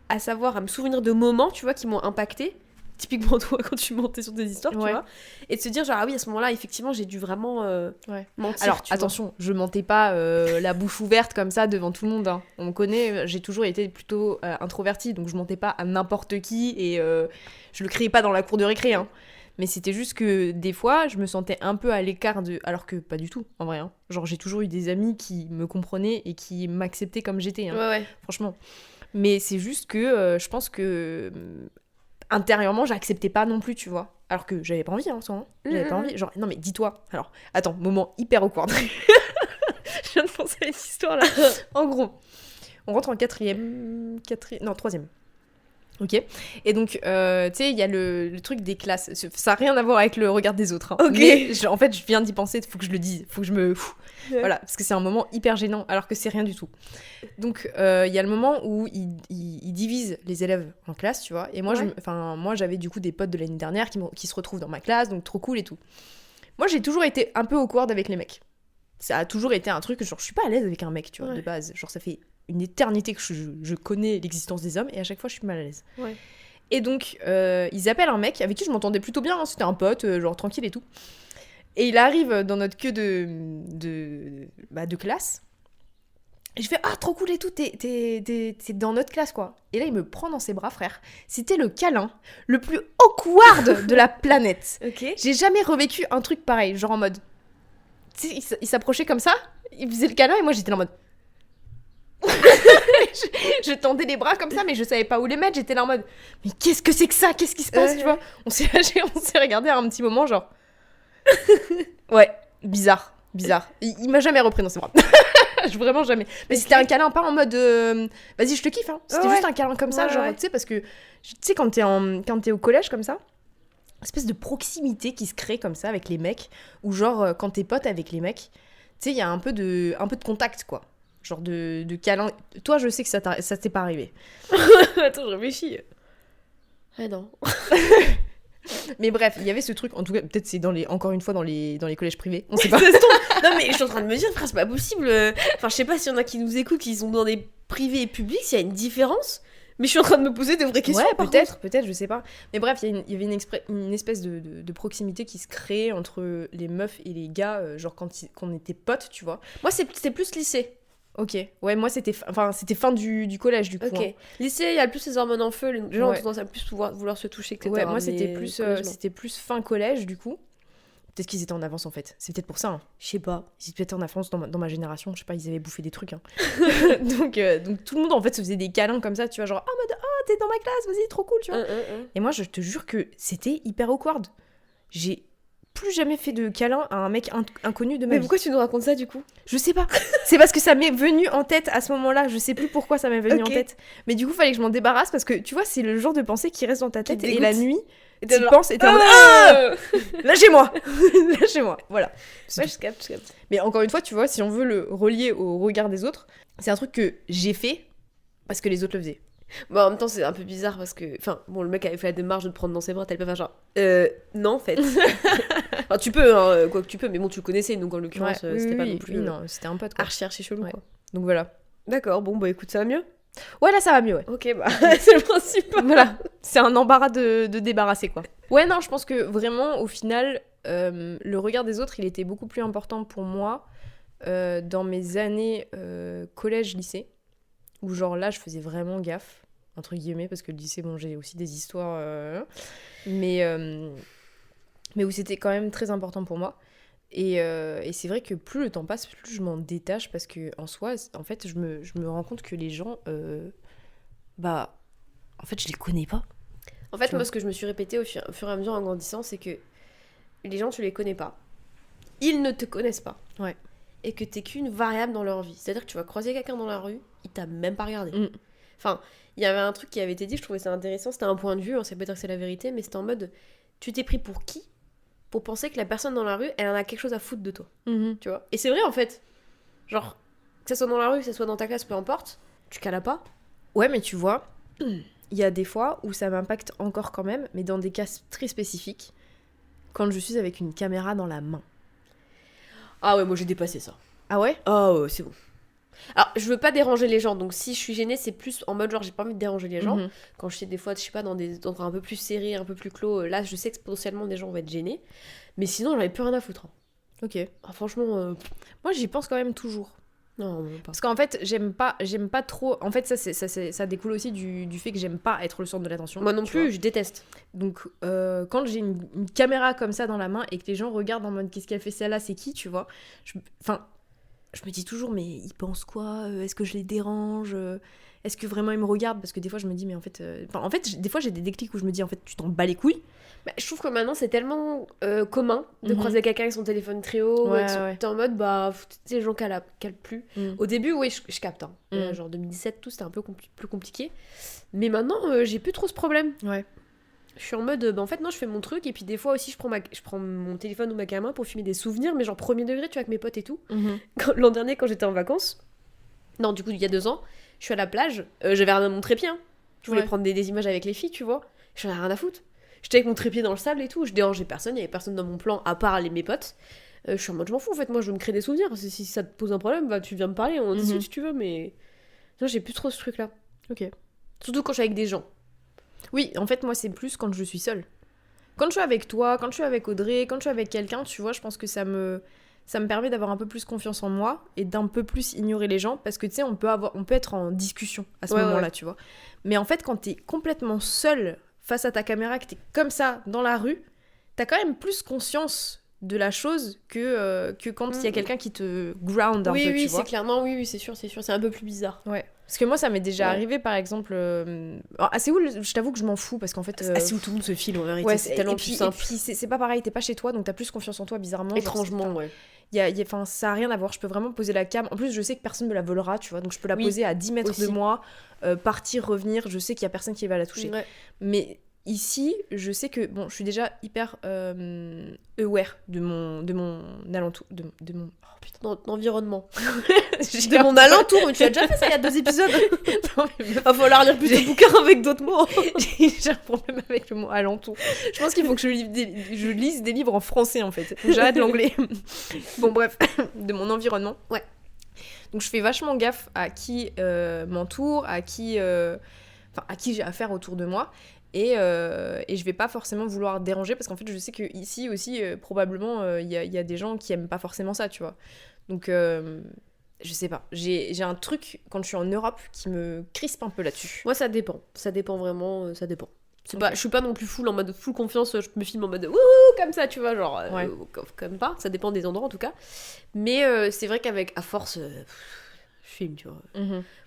à me souvenir de moments, tu vois, qui m'ont impacté. typiquement toi quand tu mentais sur tes histoires, tu Ouais. vois. Et de se dire, genre, ah oui, à ce moment-là, effectivement, j'ai dû vraiment mentir. Alors, tu vois. attention, je mentais pas la bouche ouverte comme ça devant tout le monde. Hein. On me connaît, j'ai toujours été plutôt introvertie, donc je mentais pas à n'importe qui et je le criais pas dans la cour de récré. Hein. Mais c'était juste que des fois, je me sentais un peu à l'écart de... Alors que pas du tout, en vrai. Hein. Genre, j'ai toujours eu des amis qui me comprenaient et qui m'acceptaient comme j'étais. Hein. Ouais. Franchement. Mais c'est juste que je pense que intérieurement, j'acceptais pas non plus, tu vois. Alors que j'avais pas envie, hein, en soi. Hein. J'avais pas envie. Genre, non, mais dis-toi. Alors, attends, moment hyper awkward. Je viens de penser à une histoire là. En gros, on rentre en quatrième. Non, troisième. Ok. Et donc, tu sais, il y a le truc des classes. Ça n'a rien à voir avec le regard des autres. Hein. Ok. Mais en fait, je viens d'y penser. Faut que je le dise. Faut que je me. Ouais. Voilà, parce que c'est un moment hyper gênant, alors que c'est rien du tout. Donc, il y a le moment où ils divisent les élèves en classes, tu vois. Et moi, moi, j'avais du coup des potes de l'année dernière qui se retrouvent dans ma classe, donc trop cool et tout. Moi, j'ai toujours été un peu awkward avec les mecs. Ça a toujours été un truc, genre, je suis pas à l'aise avec un mec, tu vois, de base. Genre, ça fait une éternité que je connais l'existence des hommes, et à chaque fois, je suis mal à l'aise. Ouais. Et donc, ils appellent un mec avec qui je m'entendais plutôt bien, hein, c'était un pote, genre tranquille et tout. Et il arrive dans notre queue de classe. Et je fais « Ah, trop cool et tout, t'es dans notre classe, quoi. » Et là, il me prend dans ses bras, frère. C'était le câlin le plus awkward de la planète. Ok. J'ai jamais revécu un truc pareil, genre en mode... Tu sais, il s'approchait comme ça, il faisait le câlin, et moi, j'étais là en mode... je tendais les bras comme ça, mais je savais pas où les mettre. J'étais là en mode « Mais qu'est-ce que c'est que ça ? Qu'est-ce qui se passe ?» Tu vois, on s'est regardé un petit moment, genre... Ouais, bizarre. Il m'a jamais repris dans ses bras. Vraiment jamais. Mais c'était un câlin pas en mode vas-y, je te kiffe. Hein. C'était juste un câlin comme ça, genre, tu sais, parce que tu sais, quand t'es au collège comme ça, espèce de proximité qui se crée comme ça avec les mecs, ou genre quand t'es pote avec les mecs, tu sais, il y a un peu de contact, quoi. Genre de câlin. Toi, je sais que ça t'est pas arrivé. Attends, je réfléchis. Ah non. Mais bref, il y avait ce truc, en tout cas, peut-être c'est encore une fois dans les collèges privés, on sait pas. Non mais je suis en train de me dire, frère, c'est pas possible. Enfin, je sais pas s'il y en a qui nous écoutent, qui sont dans des privés et publics, s'il y a une différence. Mais je suis en train de me poser de vraies questions. Ouais, peut-être, je sais pas. Mais bref, il y avait une espèce de proximité qui se créait entre les meufs et les gars, genre quand on était potes, tu vois. Moi, c'était plus lycée. Ok, ouais, moi c'était fin du collège du coup. Ok. Hein. Lycée, il y a plus les hormones en feu, les gens ont tendance à plus vouloir se toucher, etc. Ouais, moi c'était plus fin collège du coup. Peut-être qu'ils étaient en avance en fait. C'est peut-être pour ça. Hein. Je sais pas. Ils étaient peut-être en avance dans ma génération. Je sais pas, ils avaient bouffé des trucs. Hein. donc tout le monde en fait se faisait des câlins comme ça, tu vois, genre en mode oh t'es dans ma classe, vas-y trop cool, tu vois. Et moi je te jure que c'était hyper awkward. J'ai plus jamais fait de câlin à un mec inconnu de ma vie. Mais pourquoi tu nous racontes ça du coup ? Je sais pas. C'est parce que ça m'est venu en tête à ce moment-là. Je sais plus pourquoi ça m'est venu en tête. Mais du coup, fallait que je m'en débarrasse parce que tu vois, c'est le genre de pensée qui reste dans ta tête. Et la nuit, tu penses et t'es en mode lâchez-moi lâchez-moi. Voilà. Ouais, je capte. Mais encore une fois, tu vois, si on veut le relier au regard des autres, c'est un truc que j'ai fait parce que les autres le faisaient. Bon, en même temps, c'est un peu bizarre parce que. Enfin, bon, le mec avait fait la démarche de te prendre dans ses bras, t'allais pas faire genre. Non, en fait. Enfin, tu peux, hein, quoi que tu peux, mais bon, tu le connaissais, donc en l'occurrence, c'était pas non plus. Non, c'était un pote, quoi. Archi chelou, quoi. Donc voilà. D'accord, bon, bah écoute, ça va mieux ? Ouais, là, ça va mieux, ouais. Ok, bah, c'est le principal. Voilà, c'est un embarras de débarrasser, quoi. Ouais, non, je pense que vraiment, au final, le regard des autres, il était beaucoup plus important pour moi dans mes années collège-lycée, où genre là, je faisais vraiment gaffe, entre guillemets, parce que le lycée, bon, j'ai aussi des histoires, mais où c'était quand même très important pour moi. Et c'est vrai que plus le temps passe, plus je m'en détache, parce que en soi, en fait, je me rends compte que les gens, en fait, je les connais pas. En fait, moi, ce que je me suis répété au fur et à mesure en grandissant, c'est que les gens, tu les connais pas. Ils ne te connaissent pas. Ouais. Et que t'es qu'une variable dans leur vie. C'est-à-dire que tu vas croiser quelqu'un dans la rue, il t'a même pas regardé. Enfin, il y avait un truc qui avait été dit, je trouvais ça intéressant, c'était un point de vue, on sait pas dire que c'est la vérité, mais c'était en mode, tu t'es pris pour qui ? Pour penser que la personne dans la rue, elle en a quelque chose à foutre de toi. Tu vois ? Et c'est vrai, en fait. Genre, que ça soit dans la rue, que ça soit dans ta classe, peu importe, tu cales pas. Ouais, mais tu vois, il y a des fois où ça m'impacte encore quand même, mais dans des cas très spécifiques, quand je suis avec une caméra dans la main. Ah ouais, moi j'ai dépassé ça. Ah ouais ? Ah ouais, c'est bon. Alors, je veux pas déranger les gens, donc si je suis gênée, c'est plus en mode genre j'ai pas envie de déranger les gens. Quand je sais des fois, je sais pas, dans des endroits un peu plus serrés, un peu plus clos, là je sais que potentiellement des gens vont être gênés. Mais sinon, j'en ai plus rien à foutre. Ok. Franchement, moi j'y pense quand même toujours. Non, pas. Parce qu'en fait, j'aime pas trop. En fait, ça découle aussi du fait que j'aime pas être le centre de l'attention. Moi non plus, je déteste. Donc, quand j'ai une caméra comme ça dans la main et que les gens regardent en mode qu'est-ce qu'elle fait celle-là, c'est qui, tu vois. Je me dis toujours, mais ils pensent quoi? Est-ce que je les dérange? Est-ce que vraiment ils me regardent? Parce que des fois, je me dis, mais en fait, des fois, j'ai des déclics où je me dis, en fait, tu t'en bats les couilles. Bah, je trouve que maintenant, c'est tellement commun de croiser quelqu'un avec son téléphone très haut. T'es en mode, les gens calent plus. Au début, oui, je capte. Hein. Genre 2017, tout, c'était un peu plus compliqué. Mais maintenant, j'ai plus trop ce problème. Ouais. Je suis en mode, en fait, non, je fais mon truc. Et puis des fois aussi, je prends mon téléphone ou ma caméra pour filmer des souvenirs, mais genre premier degré, tu vois, avec mes potes et tout. L'an dernier, quand j'étais en vacances, non, du coup, il y a 2 ans, je suis à la plage, j'avais rien à mon trépied. Hein. Je voulais prendre des images avec les filles, tu vois. J'en ai rien à foutre. J'étais avec mon trépied dans le sable et tout, je dérangeais personne, il y avait personne dans mon plan à part mes potes. Je suis en mode, je m'en fous, en fait, moi je veux me créer des souvenirs. Si ça te pose un problème, tu viens me parler, on discute si tu veux, mais. Non, j'ai plus trop ce truc-là. Ok. Surtout quand je suis avec des gens. Oui, en fait, moi c'est plus quand je suis seule. Quand je suis avec toi, quand je suis avec Audrey, quand je suis avec quelqu'un, tu vois, je pense que ça me permet d'avoir un peu plus confiance en moi et d'un peu plus ignorer les gens parce que tu sais, on peut être en discussion à ce moment-là, tu vois. Mais en fait, quand t'es complètement seule face à ta caméra, que t'es comme ça dans la rue, t'as quand même plus conscience de la chose que quand il y a quelqu'un qui te ground un peu, tu vois. Oui, c'est clairement, oui, c'est sûr, c'est un peu plus bizarre. Ouais. Parce que moi, ça m'est déjà arrivé, par exemple... à Séoul, je t'avoue que je m'en fous, parce qu'en fait... À Séoul, tout le monde se filme, en vérité, c'est tellement plus simple. Et puis, c'est pas pareil, t'es pas chez toi, donc t'as plus confiance en toi, bizarrement. Étrangement, ouais. Ça a rien à voir, je peux vraiment poser la cam. En plus, je sais que personne me la volera, tu vois, donc je peux la poser à 10 mètres aussi. De moi, partir, revenir, je sais qu'il y a personne qui va la toucher. Ouais. Mais... Ici, je sais que bon, je suis déjà hyper aware de mon alentour, de mon environnement. De mon alentour, mais tu as déjà fait ça il y a 2 épisodes. Il va falloir lire plus de bouquins avec d'autres mots. J'ai un problème avec le mot alentour. Je pense qu'il faut que je lise des livres en français en fait. J'arrête l'anglais. Bon bref, de mon environnement. Ouais. Donc je fais vachement gaffe à qui m'entoure, à qui j'ai affaire autour de moi. Et je vais pas forcément vouloir déranger parce qu'en fait je sais que ici aussi probablement il y a des gens qui aiment pas forcément ça, tu vois. Donc je sais pas, j'ai un truc quand je suis en Europe qui me crispe un peu là-dessus. Moi ça dépend vraiment, ça dépend. Je suis pas non plus full en mode full confiance, je me filme en mode wouhou comme ça, tu vois, genre comme pas, ça dépend des endroits en tout cas. Mais c'est vrai qu'avec à force je filme, tu vois.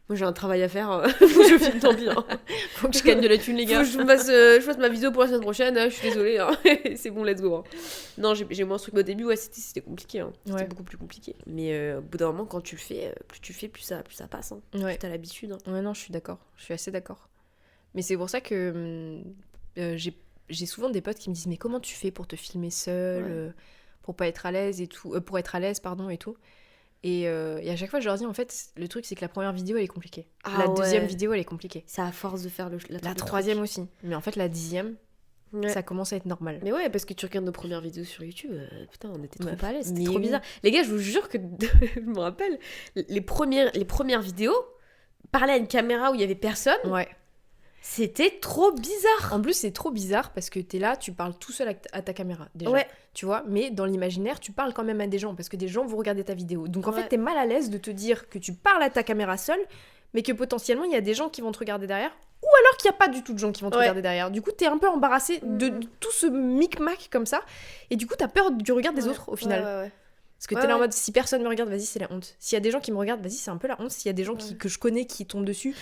Moi j'ai un travail à faire, faut que je filme, tant pis. Hein. Faut que je gagne de la thune, les gars. Faut que je fasse ma vidéo pour la semaine prochaine, je suis désolée. Hein. C'est bon, let's go. Hein. Non, j'ai moins ce truc. Au début, c'était compliqué. Hein. C'était beaucoup plus compliqué. Mais au bout d'un moment, quand tu le fais, plus ça passe. Hein. Plus t'as l'habitude. Hein. Ouais, non, je suis d'accord. Je suis assez d'accord. Mais c'est pour ça que j'ai souvent des potes qui me disent mais comment tu fais pour te filmer seule, pour pas être à l'aise et tout, pour être à l'aise, pardon, et tout. Et à chaque fois, je leur dis, en fait, le truc, c'est que la première vidéo, elle est compliquée. La deuxième vidéo, elle est compliquée. C'est à force de faire la troisième aussi. Mais en fait, la 10e, ça commence à être normal. Mais ouais, parce que tu regardes nos premières vidéos sur YouTube, putain, on était trop à l'aise, c'était trop bizarre. Les gars, je vous jure que, je me rappelle, les premières vidéos, parler à une caméra où il y avait personne... Ouais. C'était trop bizarre. En plus, c'est trop bizarre parce que t'es là, tu parles tout seul à ta caméra, déjà. Tu vois, mais dans l'imaginaire, tu parles quand même à des gens parce que des gens vont regarder ta vidéo. Donc en fait, t'es mal à l'aise de te dire que tu parles à ta caméra seule, mais que potentiellement, il y a des gens qui vont te regarder derrière. Ou alors qu'il n'y a pas du tout de gens qui vont te regarder derrière. Du coup, t'es un peu embarrassé de tout ce micmac comme ça. Et du coup, t'as peur du regard des autres au final. Parce que t'es là en mode, si personne me regarde, vas-y, c'est la honte. S'il y a des gens qui me regardent, vas-y, c'est un peu la honte. S'il y a des gens que je connais qui tombent dessus,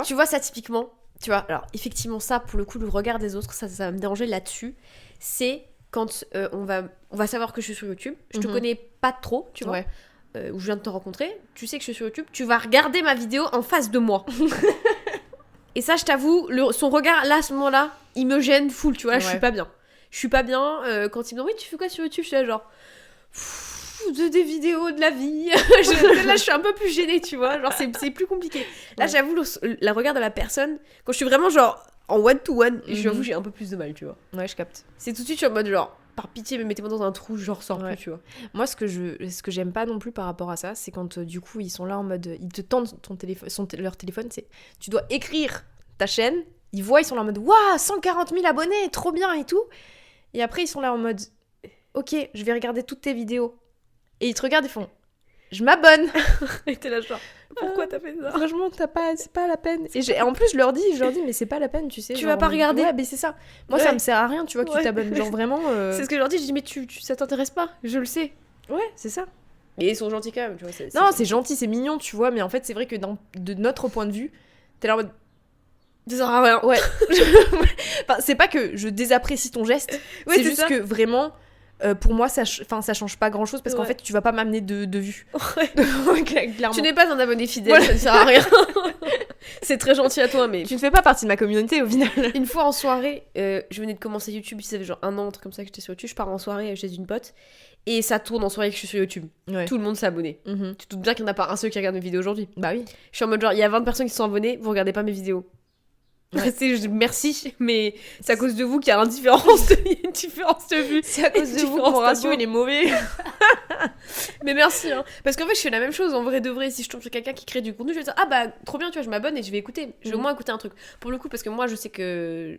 tu vois ça typiquement. Tu vois, alors effectivement ça, pour le coup, le regard des autres, ça va me déranger là-dessus. C'est quand on va savoir que je suis sur YouTube, je te connais pas trop, tu vois, où je viens de te rencontrer, tu sais que je suis sur YouTube, tu vas regarder ma vidéo en face de moi. Et ça, je t'avoue, son regard, là, à ce moment-là, il me gêne full, tu vois, là, je suis pas bien. Je suis pas bien, quand il me dit, oui, tu fais quoi sur YouTube, je suis là genre... des vidéos de la vie. Là, je suis un peu plus gênée, tu vois. Genre, c'est plus compliqué. Là, j'avoue, la regard de la personne, quand je suis vraiment genre en one-to-one, j'avoue, j'ai un peu plus de mal, tu vois. Ouais, je capte. C'est tout de suite, je suis en mode genre, par pitié, mais mettez-moi dans un trou, je ressors plus, tu vois. Moi, ce que j'aime pas non plus par rapport à ça, c'est quand du coup ils sont là en mode, ils te tendent leur téléphone, c'est tu dois écrire ta chaîne, ils sont là en mode waouh 140 000 abonnés, trop bien et tout, et après ils sont là en mode ok, je vais regarder toutes tes vidéos, et ils te regardent, ils font je m'abonne. Et t'es là genre pourquoi t'as fait ça? Franchement, c'est pas la peine. Et en plus, je leur dis, mais c'est pas la peine, tu sais. Tu vas pas regarder. Ouais, mais c'est ça. Moi, ça me sert à rien, tu vois, que tu t'abonnes. Genre vraiment. C'est ce que je leur dis, je dis, mais ça t'intéresse pas, je le sais. Ouais, c'est ça. Mais ils sont gentils quand même, tu vois. Non, c'est gentil, c'est mignon, tu vois, mais en fait, c'est vrai que de notre point de vue, t'es là en mode. Ça sert à rien. Ouais. Enfin, c'est pas que je désapprécie ton geste, c'est juste ça. Que vraiment. Pour moi, ça change pas grand chose parce qu'en fait, tu vas pas m'amener de vues. Ouais. Clairement. Tu n'es pas un abonné fidèle, ça ne sert à rien. C'est très gentil à toi, mais. Tu ne fais pas partie de ma communauté au final. Une fois en soirée, je venais de commencer YouTube, ça fait genre 1 an, un truc comme ça que j'étais sur YouTube. Je pars en soirée chez une pote et ça tourne en soirée que je suis sur YouTube. Ouais. Tout le monde s'est abonné. Tu te doutes bien qu'il n'y en a pas un seul qui regarde mes vidéos aujourd'hui. Bah oui. Je suis en mode genre, il y a 20 personnes qui sont abonnées, vous regardez pas mes vidéos. Ouais. Merci, mais c'est à cause de vous qu'il y a une différence de vue. C'est à cause de vous que mon ratio il est mauvais. Mais merci, hein. Parce qu'en fait, je fais la même chose en vrai de vrai. Si je tombe sur quelqu'un qui crée du contenu, je vais dire ah bah trop bien, tu vois, je m'abonne et je vais écouter. Je vais au moins écouter un truc. Pour le coup, parce que moi, je sais que,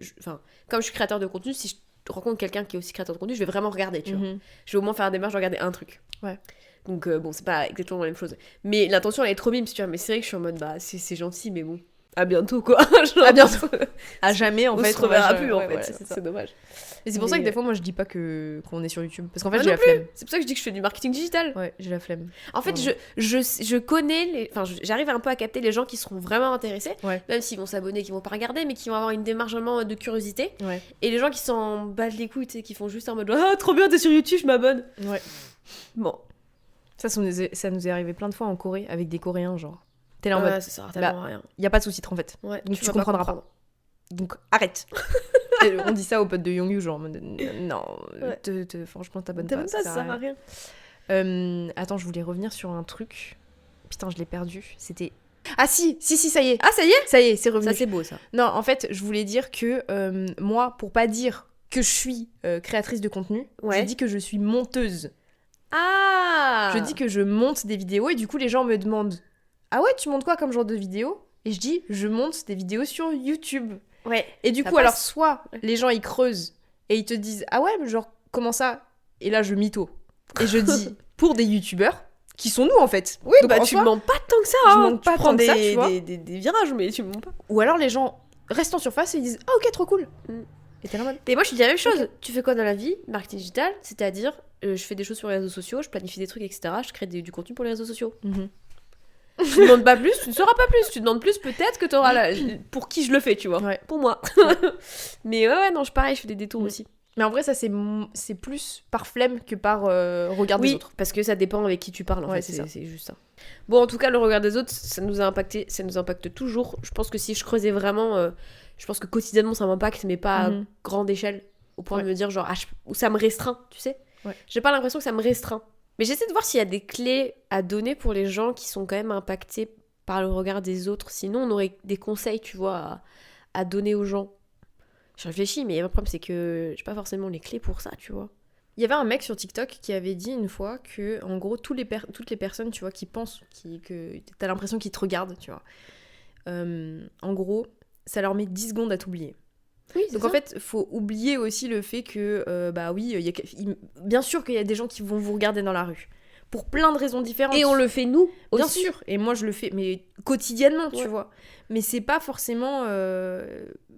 comme je suis créateur de contenu, si je rencontre quelqu'un qui est aussi créateur de contenu, je vais vraiment regarder, tu vois. Je vais au moins faire la démarche de regarder un truc. Ouais. Donc bon, c'est pas exactement la même chose. Mais l'intention, elle est trop mime, tu vois. Mais c'est vrai que je suis en mode bah c'est gentil, mais bon. À bientôt, quoi. À bientôt. À jamais, en fait. On se reverra plus, en fait. C'est dommage. Et c'est pour ça que des fois, moi, je dis pas qu'on est sur YouTube. Parce qu'en fait, j'ai la flemme. C'est pour ça que je dis que je fais du marketing digital. Ouais, j'ai la flemme. En fait, je connais j'arrive un peu à capter les gens qui seront vraiment intéressés. Ouais. Même s'ils vont s'abonner, qui vont pas regarder, mais qui vont avoir une démarche vraiment de curiosité. Ouais. Et les gens qui s'en battent les couilles, tu sais, qui font juste en mode ah, trop bien, t'es sur YouTube, je m'abonne. Ouais. Bon. Ça nous est arrivé plein de fois en Corée avec des Coréens, genre. T'es là en mode, ça sert tellement à rien. Y a pas de sous-titres en fait. Ouais, donc tu comprendras pas. Donc arrête. On dit ça aux potes de Youngyu, genre non, franchement t'abonnes pas. Ça sert à rien. Attends, je voulais revenir sur un truc. Putain, je l'ai perdu. C'était. Ah si, ça y est. Ah ça y est. Ça y est, c'est revenu. Ça c'est beau ça. Non, en fait, je voulais dire que moi, pour pas dire que je suis créatrice de contenu, je dis que je suis monteuse. Ah. Je dis que je monte des vidéos et du coup les gens me demandent ah ouais, tu montes quoi comme genre de vidéo? Et je dis, je monte des vidéos sur YouTube. Ouais. Et du coup, alors, soit les gens, ils creusent et ils te disent, ah ouais, mais genre, comment ça? Et là, je mytho. Et je dis, pour des youtubeurs, qui sont nous, en fait. Oui, donc, bah tu mens pas tant que ça. Je mens pas tant que ça, tu vois. Des virages, mais tu mens pas. Ou alors, les gens restent en surface et ils disent, ah ok, trop cool. Et t'es là en mode... Et moi, je te dis la même chose. Okay. Tu fais quoi dans la vie? Marketing digital, c'est-à-dire, je fais des choses sur les réseaux sociaux, je planifie des trucs, etc. Je crée du contenu pour les réseaux sociaux. Tu demandes pas plus, tu ne sauras pas plus. Tu demandes plus, peut-être que tu auras pour qui je le fais, tu vois. Ouais. Pour moi. Mais ouais, non, pareil, je fais des détours aussi. Mais en vrai, ça, c'est plus par flemme que par regard des autres. Parce que ça dépend avec qui tu parles, en fait. C'est juste ça. Bon, en tout cas, le regard des autres, ça nous a impacté. Ça nous impacte toujours. Je pense que si je creusais vraiment, je pense que quotidiennement, ça m'impacte, mais pas à grande échelle. Au point de me dire, genre, où ça me restreint, tu sais. Ouais. J'ai pas l'impression que ça me restreint. Mais j'essaie de voir s'il y a des clés à donner pour les gens qui sont quand même impactés par le regard des autres. Sinon, on aurait des conseils, tu vois, à donner aux gens. Je réfléchis, mais le problème, c'est que j'ai pas forcément les clés pour ça, tu vois. Il y avait un mec sur TikTok qui avait dit une fois que, en gros, toutes les personnes, tu vois, qui pensent que t'as l'impression qu'ils te regardent, tu vois. En gros, ça leur met 10 secondes à t'oublier. Oui, donc ça. En fait, faut oublier aussi le fait que, bah oui, bien sûr qu'il y a des gens qui vont vous regarder dans la rue. Pour plein de raisons différentes. Et on le fait nous aussi. Bien sûr. Et moi, je le fais, mais quotidiennement, tu vois. Mais c'est pas forcément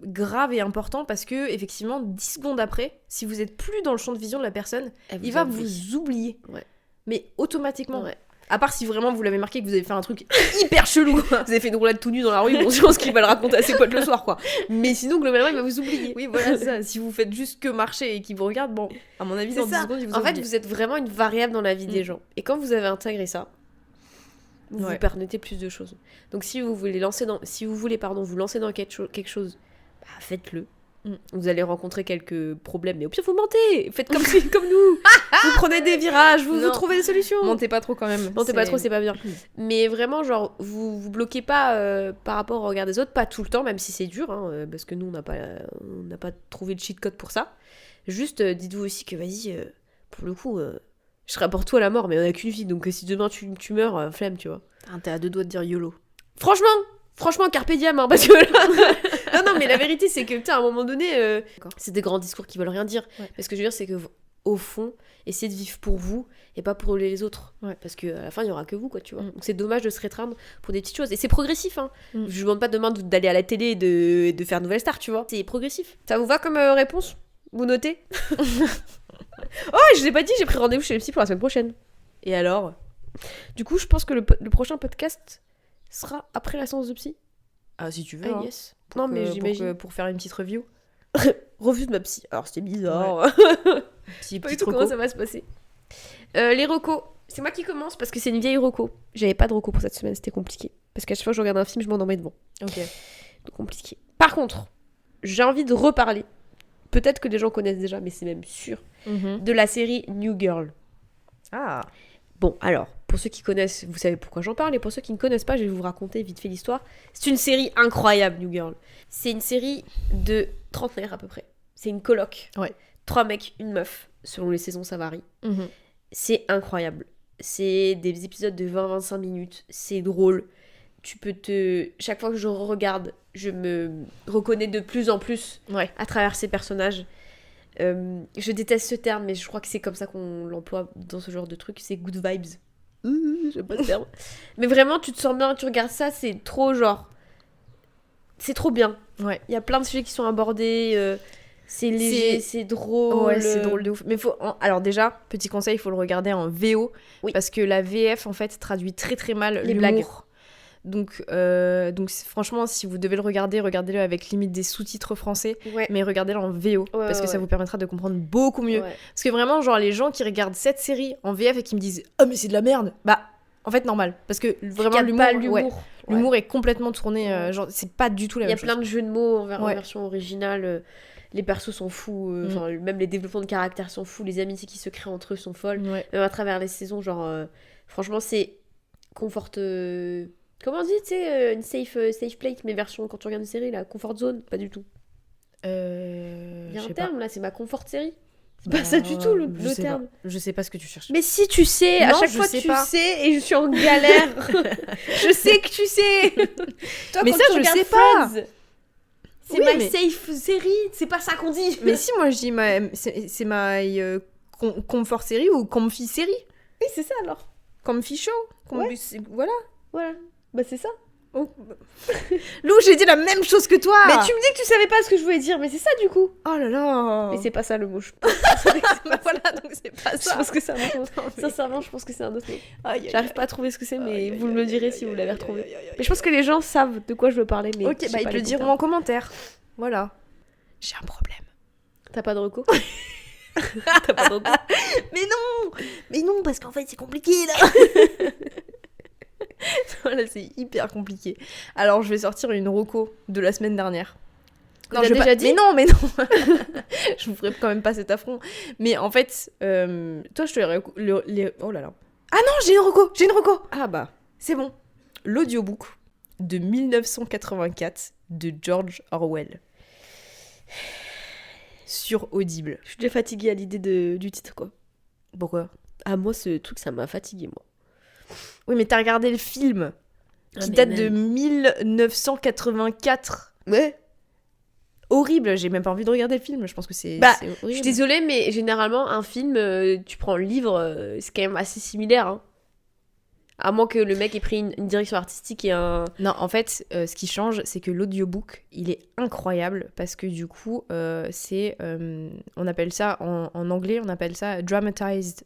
grave et important parce que, effectivement, 10 secondes après, si vous êtes plus dans le champ de vision de la personne, il va vous oublier. Ouais. Mais automatiquement. Ouais. À part si vraiment vous l'avez marqué que vous avez fait un truc hyper chelou. Vous avez fait une roulade tout nu dans la rue, bon, je pense qu'il va le raconter à ses potes le soir, quoi. Mais sinon, globalement, il va vous oublier. Oui, voilà, ça. Si vous faites juste que marcher et qu'il vous regarde, bon, à mon avis, dans 10 secondes, il vous oublie. En fait, vous êtes vraiment une variable dans la vie des gens. Et quand vous avez intégré ça, vous permettez plus de choses. Donc, si vous voulez vous lancer dans quelque chose, bah, faites-le. Vous allez rencontrer quelques problèmes, mais au pire, vous mentez. Faites comme nous. Vous prenez des virages, vous trouvez des solutions. Mentez pas trop quand même. Mentez pas trop, c'est pas bien. Mais vraiment, genre, vous bloquez pas par rapport au regard des autres, pas tout le temps, même si c'est dur, hein, parce que nous, on n'a pas trouvé de cheat code pour ça. Juste, dites-vous aussi que, vas-y, pour le coup, je serai pour toi à la mort, mais on a qu'une vie, donc si demain tu meurs, flemme, tu vois. T'es à 2 doigts de dire YOLO. Franchement, carpe diem, hein, parce que là... non, mais la vérité, c'est que, putain, à un moment donné, c'est des grands discours qui veulent rien dire. Ouais. Mais ce que je veux dire, c'est que, au fond, essayez de vivre pour vous et pas pour les autres. Ouais. Parce qu'à la fin, il y aura que vous, quoi, tu vois. Donc c'est dommage de se restreindre pour des petites choses. Et c'est progressif, hein. Je vous demande pas demain d'aller à la télé et de faire Nouvelle Star, tu vois. C'est progressif. Ça vous va comme réponse ? Vous notez ? Oh, je l'ai pas dit, j'ai pris rendez-vous chez le psy pour la semaine prochaine. Et alors ? Du coup, je pense que le prochain podcast sera après la séance de psy. Ah, si tu veux. Ah, yes. Non, mais j'imagine. Pour faire une petite review. Revue de ma psy. Alors, c'était bizarre. Ouais. Pas du tout comment ça va se passer. Les recos. C'est moi qui commence parce que c'est une vieille reco. J'avais pas de reco pour cette semaine, c'était compliqué. Parce qu'à chaque fois que je regarde un film, je m'endormais devant. Ok. Donc compliqué. Par contre, j'ai envie de reparler. Peut-être que des gens connaissent déjà, mais c'est même sûr. De la série New Girl. Ah. Bon, alors, pour ceux qui connaissent, vous savez pourquoi j'en parle, et pour ceux qui ne connaissent pas, je vais vous raconter vite fait l'histoire. C'est une série incroyable, New Girl. C'est une série de trentenaires à peu près. C'est une coloc. Ouais. 3 mecs, une meuf. Selon les saisons, ça varie. C'est incroyable. C'est des épisodes de 20-25 minutes. C'est drôle. Chaque fois que je regarde, je me reconnais de plus en plus à travers ces personnages. Je déteste ce terme, mais je crois que c'est comme ça qu'on l'emploie dans ce genre de truc. C'est good vibes. J'aime pas ce terme. Mais vraiment, tu te sens bien, tu regardes ça, c'est trop genre... C'est trop bien. Ouais. Il y a plein de sujets qui sont abordés... c'est léger, c'est drôle. Ouais, c'est drôle de ouf. Mais alors déjà, petit conseil, il faut le regarder en VO. Oui. Parce que la VF, en fait, traduit très très mal les blagues. Donc franchement, si vous devez le regarder, regardez-le avec limite des sous-titres français. Ouais. Mais regardez-le en VO. Parce que ça vous permettra de comprendre beaucoup mieux. Ouais. Parce que vraiment, genre, les gens qui regardent cette série en VF et qui me disent « Oh, mais c'est de la merde !» Bah, en fait, normal. Parce que vraiment, l'humour est complètement tourné. Genre, c'est pas du tout la même chose. Il y a plein de jeux de mots en version originale. Les persos sont fous, même les développements de caractère sont fous, les amitiés qui se créent entre eux sont folles, même à travers les saisons, genre franchement c'est comment on dit, tu sais, une safe place, mais version quand tu regardes une série, la comfort zone, pas du tout. Il y a un terme là, c'est ma comfort série. C'est pas ça du tout le terme. Je sais pas ce que tu cherches. Mais si tu sais, à chaque fois tu sais et je suis en galère. Je sais que tu sais. Toi, mais ça je sais pas. C'est my safe série, c'est pas ça qu'on dit. Mais si, moi je dis c'est my comfort série ou comfy série. Oui, c'est ça alors. Comfy show. Voilà. Bah c'est ça. Oh. Lou, j'ai dit la même chose que toi. Mais tu me dis que tu savais pas ce que je voulais dire, mais c'est ça du coup. Oh là là. Mais c'est pas ça le mot. Voilà, donc c'est pas ça. Je pense que c'est un autre mot. Sincèrement, je pense que c'est un autre mot. J'arrive pas à trouver ce que c'est, mais vous me le direz si vous l'avez retrouvé. Mais je pense que les gens savent de quoi je veux parler. Mais ok, bah ils te le diront en commentaire. Voilà. J'ai un problème. T'as pas de recours. T'as pas de recours. Mais non, parce qu'en fait c'est compliqué là. Voilà, c'est hyper compliqué. Alors je vais sortir une reco de la semaine dernière. Non, je déjà dit. Mais non. Je vous ferai quand même pas cet affront. Mais en fait, toi je te oh là là. Ah non, j'ai une reco. Ah bah, c'est bon. L'audiobook de 1984 de George Orwell. Sur Audible. Je suis déjà fatiguée à l'idée du titre, quoi. Pourquoi ? Ah, moi, ce truc, ça m'a fatiguée, moi. Oui, mais t'as regardé le film qui date de 1984. Ouais. Horrible, j'ai même pas envie de regarder le film, je pense que c'est horrible. Je suis désolée, mais généralement, un film, tu prends le livre, c'est quand même assez similaire, hein. À moins que le mec ait pris une direction artistique et un... Non, en fait, ce qui change, c'est que l'audiobook, il est incroyable parce que du coup, c'est... on appelle ça, en anglais, on appelle ça dramatized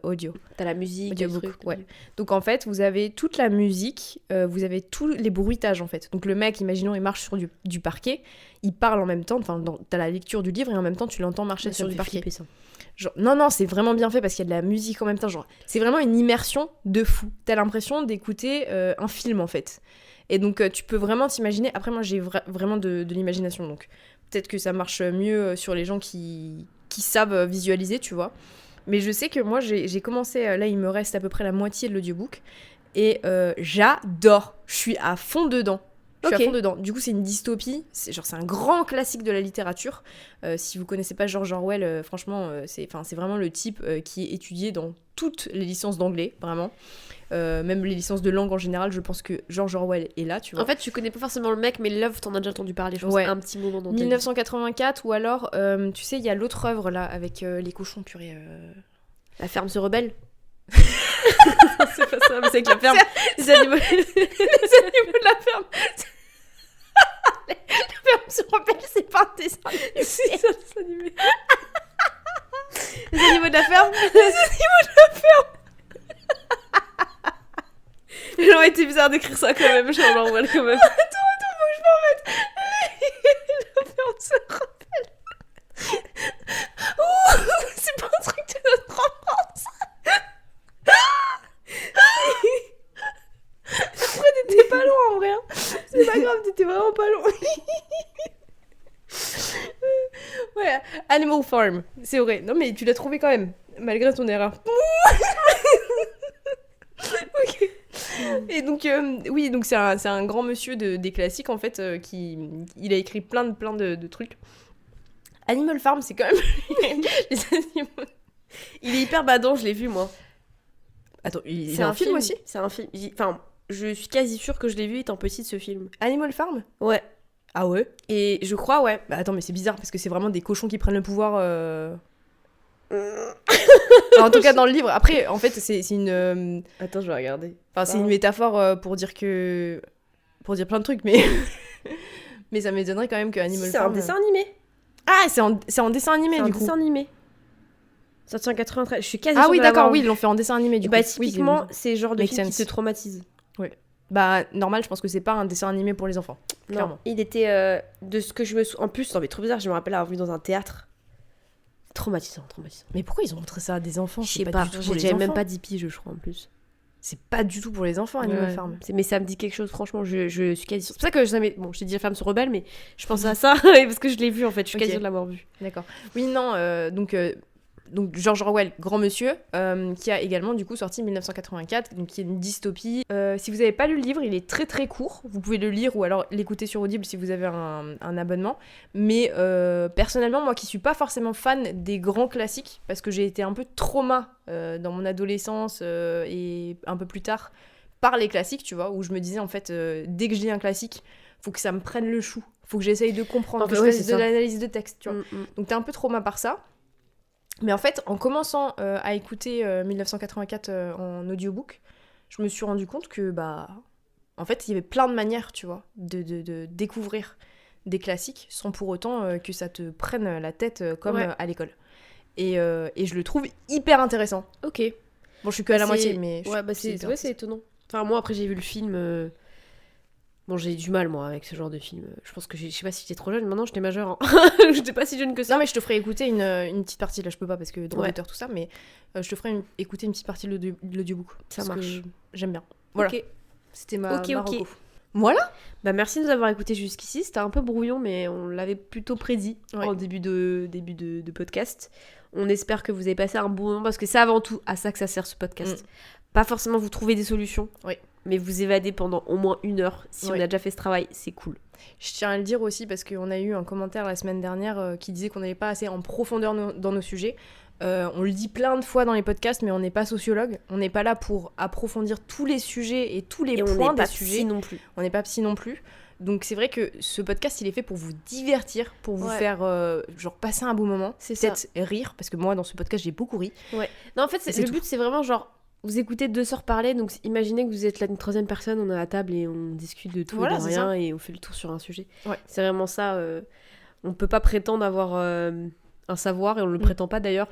audio. T'as la musique, audiobook, ouais. Donc en fait, vous avez toute la musique, vous avez tous les bruitages en fait. Donc le mec, imaginons, il marche sur du parquet, il parle en même temps, t'as la lecture du livre et en même temps, tu l'entends marcher sur du parquet. Ça. Genre, non, c'est vraiment bien fait parce qu'il y a de la musique en même temps. Genre, c'est vraiment une immersion de fou. T'as l'impression d'écouter un film en fait. Et donc, tu peux vraiment t'imaginer. Après, moi, j'ai vraiment de l'imagination. Donc, peut-être que ça marche mieux sur les gens qui savent visualiser, tu vois. Mais je sais que moi, j'ai commencé, là, il me reste à peu près la moitié de l'audiobook, et j'adore. Je suis à fond dedans. Je suis à fond dedans. Du coup, c'est une dystopie. C'est un grand classique de la littérature. Si vous connaissez pas George Orwell, franchement, c'est vraiment le type qui est étudié dans toutes les licences d'anglais, vraiment. Même les licences de langue en général, je pense que George Orwell est là, tu vois. En fait, tu connais pas forcément le mec, mais l'œuvre, t'en as déjà entendu parler, je pense, un petit moment dans ta vie. 1984, ou alors, tu sais, il y a l'autre œuvre là, avec les cochons purés. La ferme se rebelle. C'est pas ça, mais c'est avec la ferme. Les animaux de la ferme. La ferme se rebelle, c'est pas un dessin animé. C'est ça, dessin animé. Les animaux de la ferme. Les animaux de la ferme. Il aurait été bizarre d'écrire ça quand même, George Orwell quand même. Attends, faut que je m'en mette. La ferme se rebelle. Ouh, c'est pas un truc de notre enfance. Après, t'étais pas loin en vrai. Hein. C'est pas grave, t'étais vraiment pas loin. Ouais, Animal Farm, c'est vrai. Non, mais tu l'as trouvé quand même, malgré ton erreur. Ok. Et donc, oui, donc c'est un grand monsieur des classiques en fait, il a écrit plein de trucs. Animal Farm, c'est quand même les animaux. Il est hyper badant, je l'ai vu moi. Attends, c'est un film aussi ? C'est un film. Enfin, je suis quasi sûre que je l'ai vu étant petite, ce film. Animal Farm ? Ouais. Ah ouais ? Et je crois, ouais. Bah attends, mais c'est bizarre parce que c'est vraiment des cochons qui prennent le pouvoir. En tout cas, dans le livre. Après, en fait, c'est une. Attends, je vais regarder. Enfin, c'est une métaphore pour dire plein de trucs, mais. Mais ça m'étonnerait quand même que Animal Farm. C'est un dessin animé. Ah, c'est en dessin animé, du coup. C'est un dessin animé. Sorti en 93. Je suis quasi sûre. Ah oui, d'accord, oui, ils l'ont fait en dessin animé, du coup. Bah, typiquement, c'est le genre de Make film qui sense. te traumatise. Oui. Bah, normal, je pense que c'est pas un dessin animé pour les enfants. Clairement. Non, il était. De ce que je me souviens. En plus, non, mais trop bizarre, je me rappelle avoir vu dans un théâtre. Traumatisant. Mais pourquoi ils ont montré ça à des enfants ? Je sais pas, j'avais même pas 10 piges, je crois, en plus. C'est pas du tout pour les enfants, Animal Farm. Mais ça me dit quelque chose, franchement, je suis quasi sûre. C'est pour ça que bon, je t'ai dit la femme se rebelle, mais je pensais à ça, parce que je l'ai vu, en fait, je suis quasi sûre de l'avoir vu. D'accord. Oui, non, donc George Orwell, grand monsieur, qui a également du coup sorti 1984, donc qui est une dystopie. Si vous n'avez pas lu le livre, il est très très court. Vous pouvez le lire ou alors l'écouter sur Audible si vous avez un abonnement. Mais personnellement, moi qui suis pas forcément fan des grands classiques, parce que j'ai été un peu trauma dans mon adolescence et un peu plus tard par les classiques, tu vois, où je me disais en fait, dès que je lis un classique, faut que ça me prenne le chou, faut que j'essaye de comprendre, que je fasse de l'analyse de texte, tu vois. Donc t'es un peu trauma par ça. Mais en fait, en commençant à écouter 1984 en audiobook, je me suis rendu compte que, en fait, il y avait plein de manières, tu vois, de découvrir des classiques sans pour autant que ça te prenne la tête comme à l'école. Et je le trouve hyper intéressant. Ok. Bon, je suis que à la moitié, mais... c'est étonnant. Enfin, moi, après, j'ai vu le film... Bon, j'ai du mal, moi, avec ce genre de film. Je pense que je sais pas si j'étais trop jeune. Maintenant, j'étais majeure. Hein. J'étais pas si jeune que ça. Non, mais je te ferai écouter une petite partie. Là, je peux pas parce que droit d'auteur, tout ça. Mais je te ferai écouter une petite partie de l'audiobook. Ça marche. J'aime bien. Voilà. Ok. C'était ma reco. Voilà. Bah, merci de nous avoir écoutés jusqu'ici. C'était un peu brouillon, mais on l'avait plutôt prédit en début de podcast. On espère que vous avez passé un bon moment parce que c'est avant tout à ça que ça sert, ce podcast. Pas forcément vous trouver des solutions. Oui. Mais vous évader pendant au moins 1 heure. Si on a déjà fait ce travail, c'est cool. Je tiens à le dire aussi parce qu'on a eu un commentaire la semaine dernière qui disait qu'on n'allait pas assez en profondeur dans nos sujets. On le dit plein de fois dans les podcasts, mais on n'est pas sociologue. On n'est pas là pour approfondir tous les sujets et tous les points des sujets. Non plus. On n'est pas psy non plus. Donc c'est vrai que ce podcast, il est fait pour vous divertir, pour vous faire genre passer un beau moment. C'est peut-être rire, parce que moi, dans ce podcast, j'ai beaucoup ri. Ouais. Non, en fait, le but, c'est vraiment genre... Vous écoutez 2 sœurs parler, donc imaginez que vous êtes là une 3e personne, on est à la table et on discute de tout et de rien et on fait le tour sur un sujet. Ouais. C'est vraiment ça. On peut pas prétendre avoir un savoir et on le prétend pas d'ailleurs.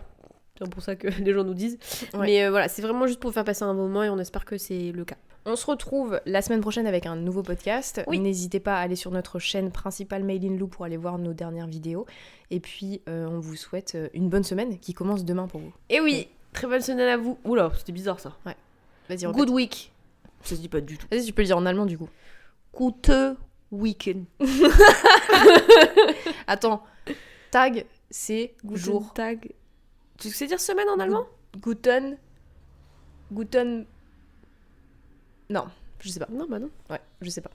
C'est pour ça que les gens nous disent. Ouais. Mais voilà, c'est vraiment juste pour vous faire passer un bon moment et on espère que c'est le cas. On se retrouve la semaine prochaine avec un nouveau podcast. Oui. N'hésitez pas à aller sur notre chaîne principale Made in Lou pour aller voir nos dernières vidéos. Et puis, on vous souhaite une bonne semaine qui commence demain pour vous. Et oui. Très bonne semaine à vous. Oula, c'était bizarre ça. Ouais. Vas-y, Good week. Ça se dit pas du tout. Vas-y, tu peux le dire en allemand du coup. Gute Weekend. Attends, Tag, c'est jour. Tag. Tu sais dire semaine en allemand? Guten. Non, je sais pas. Non, bah non. Ouais, je sais pas.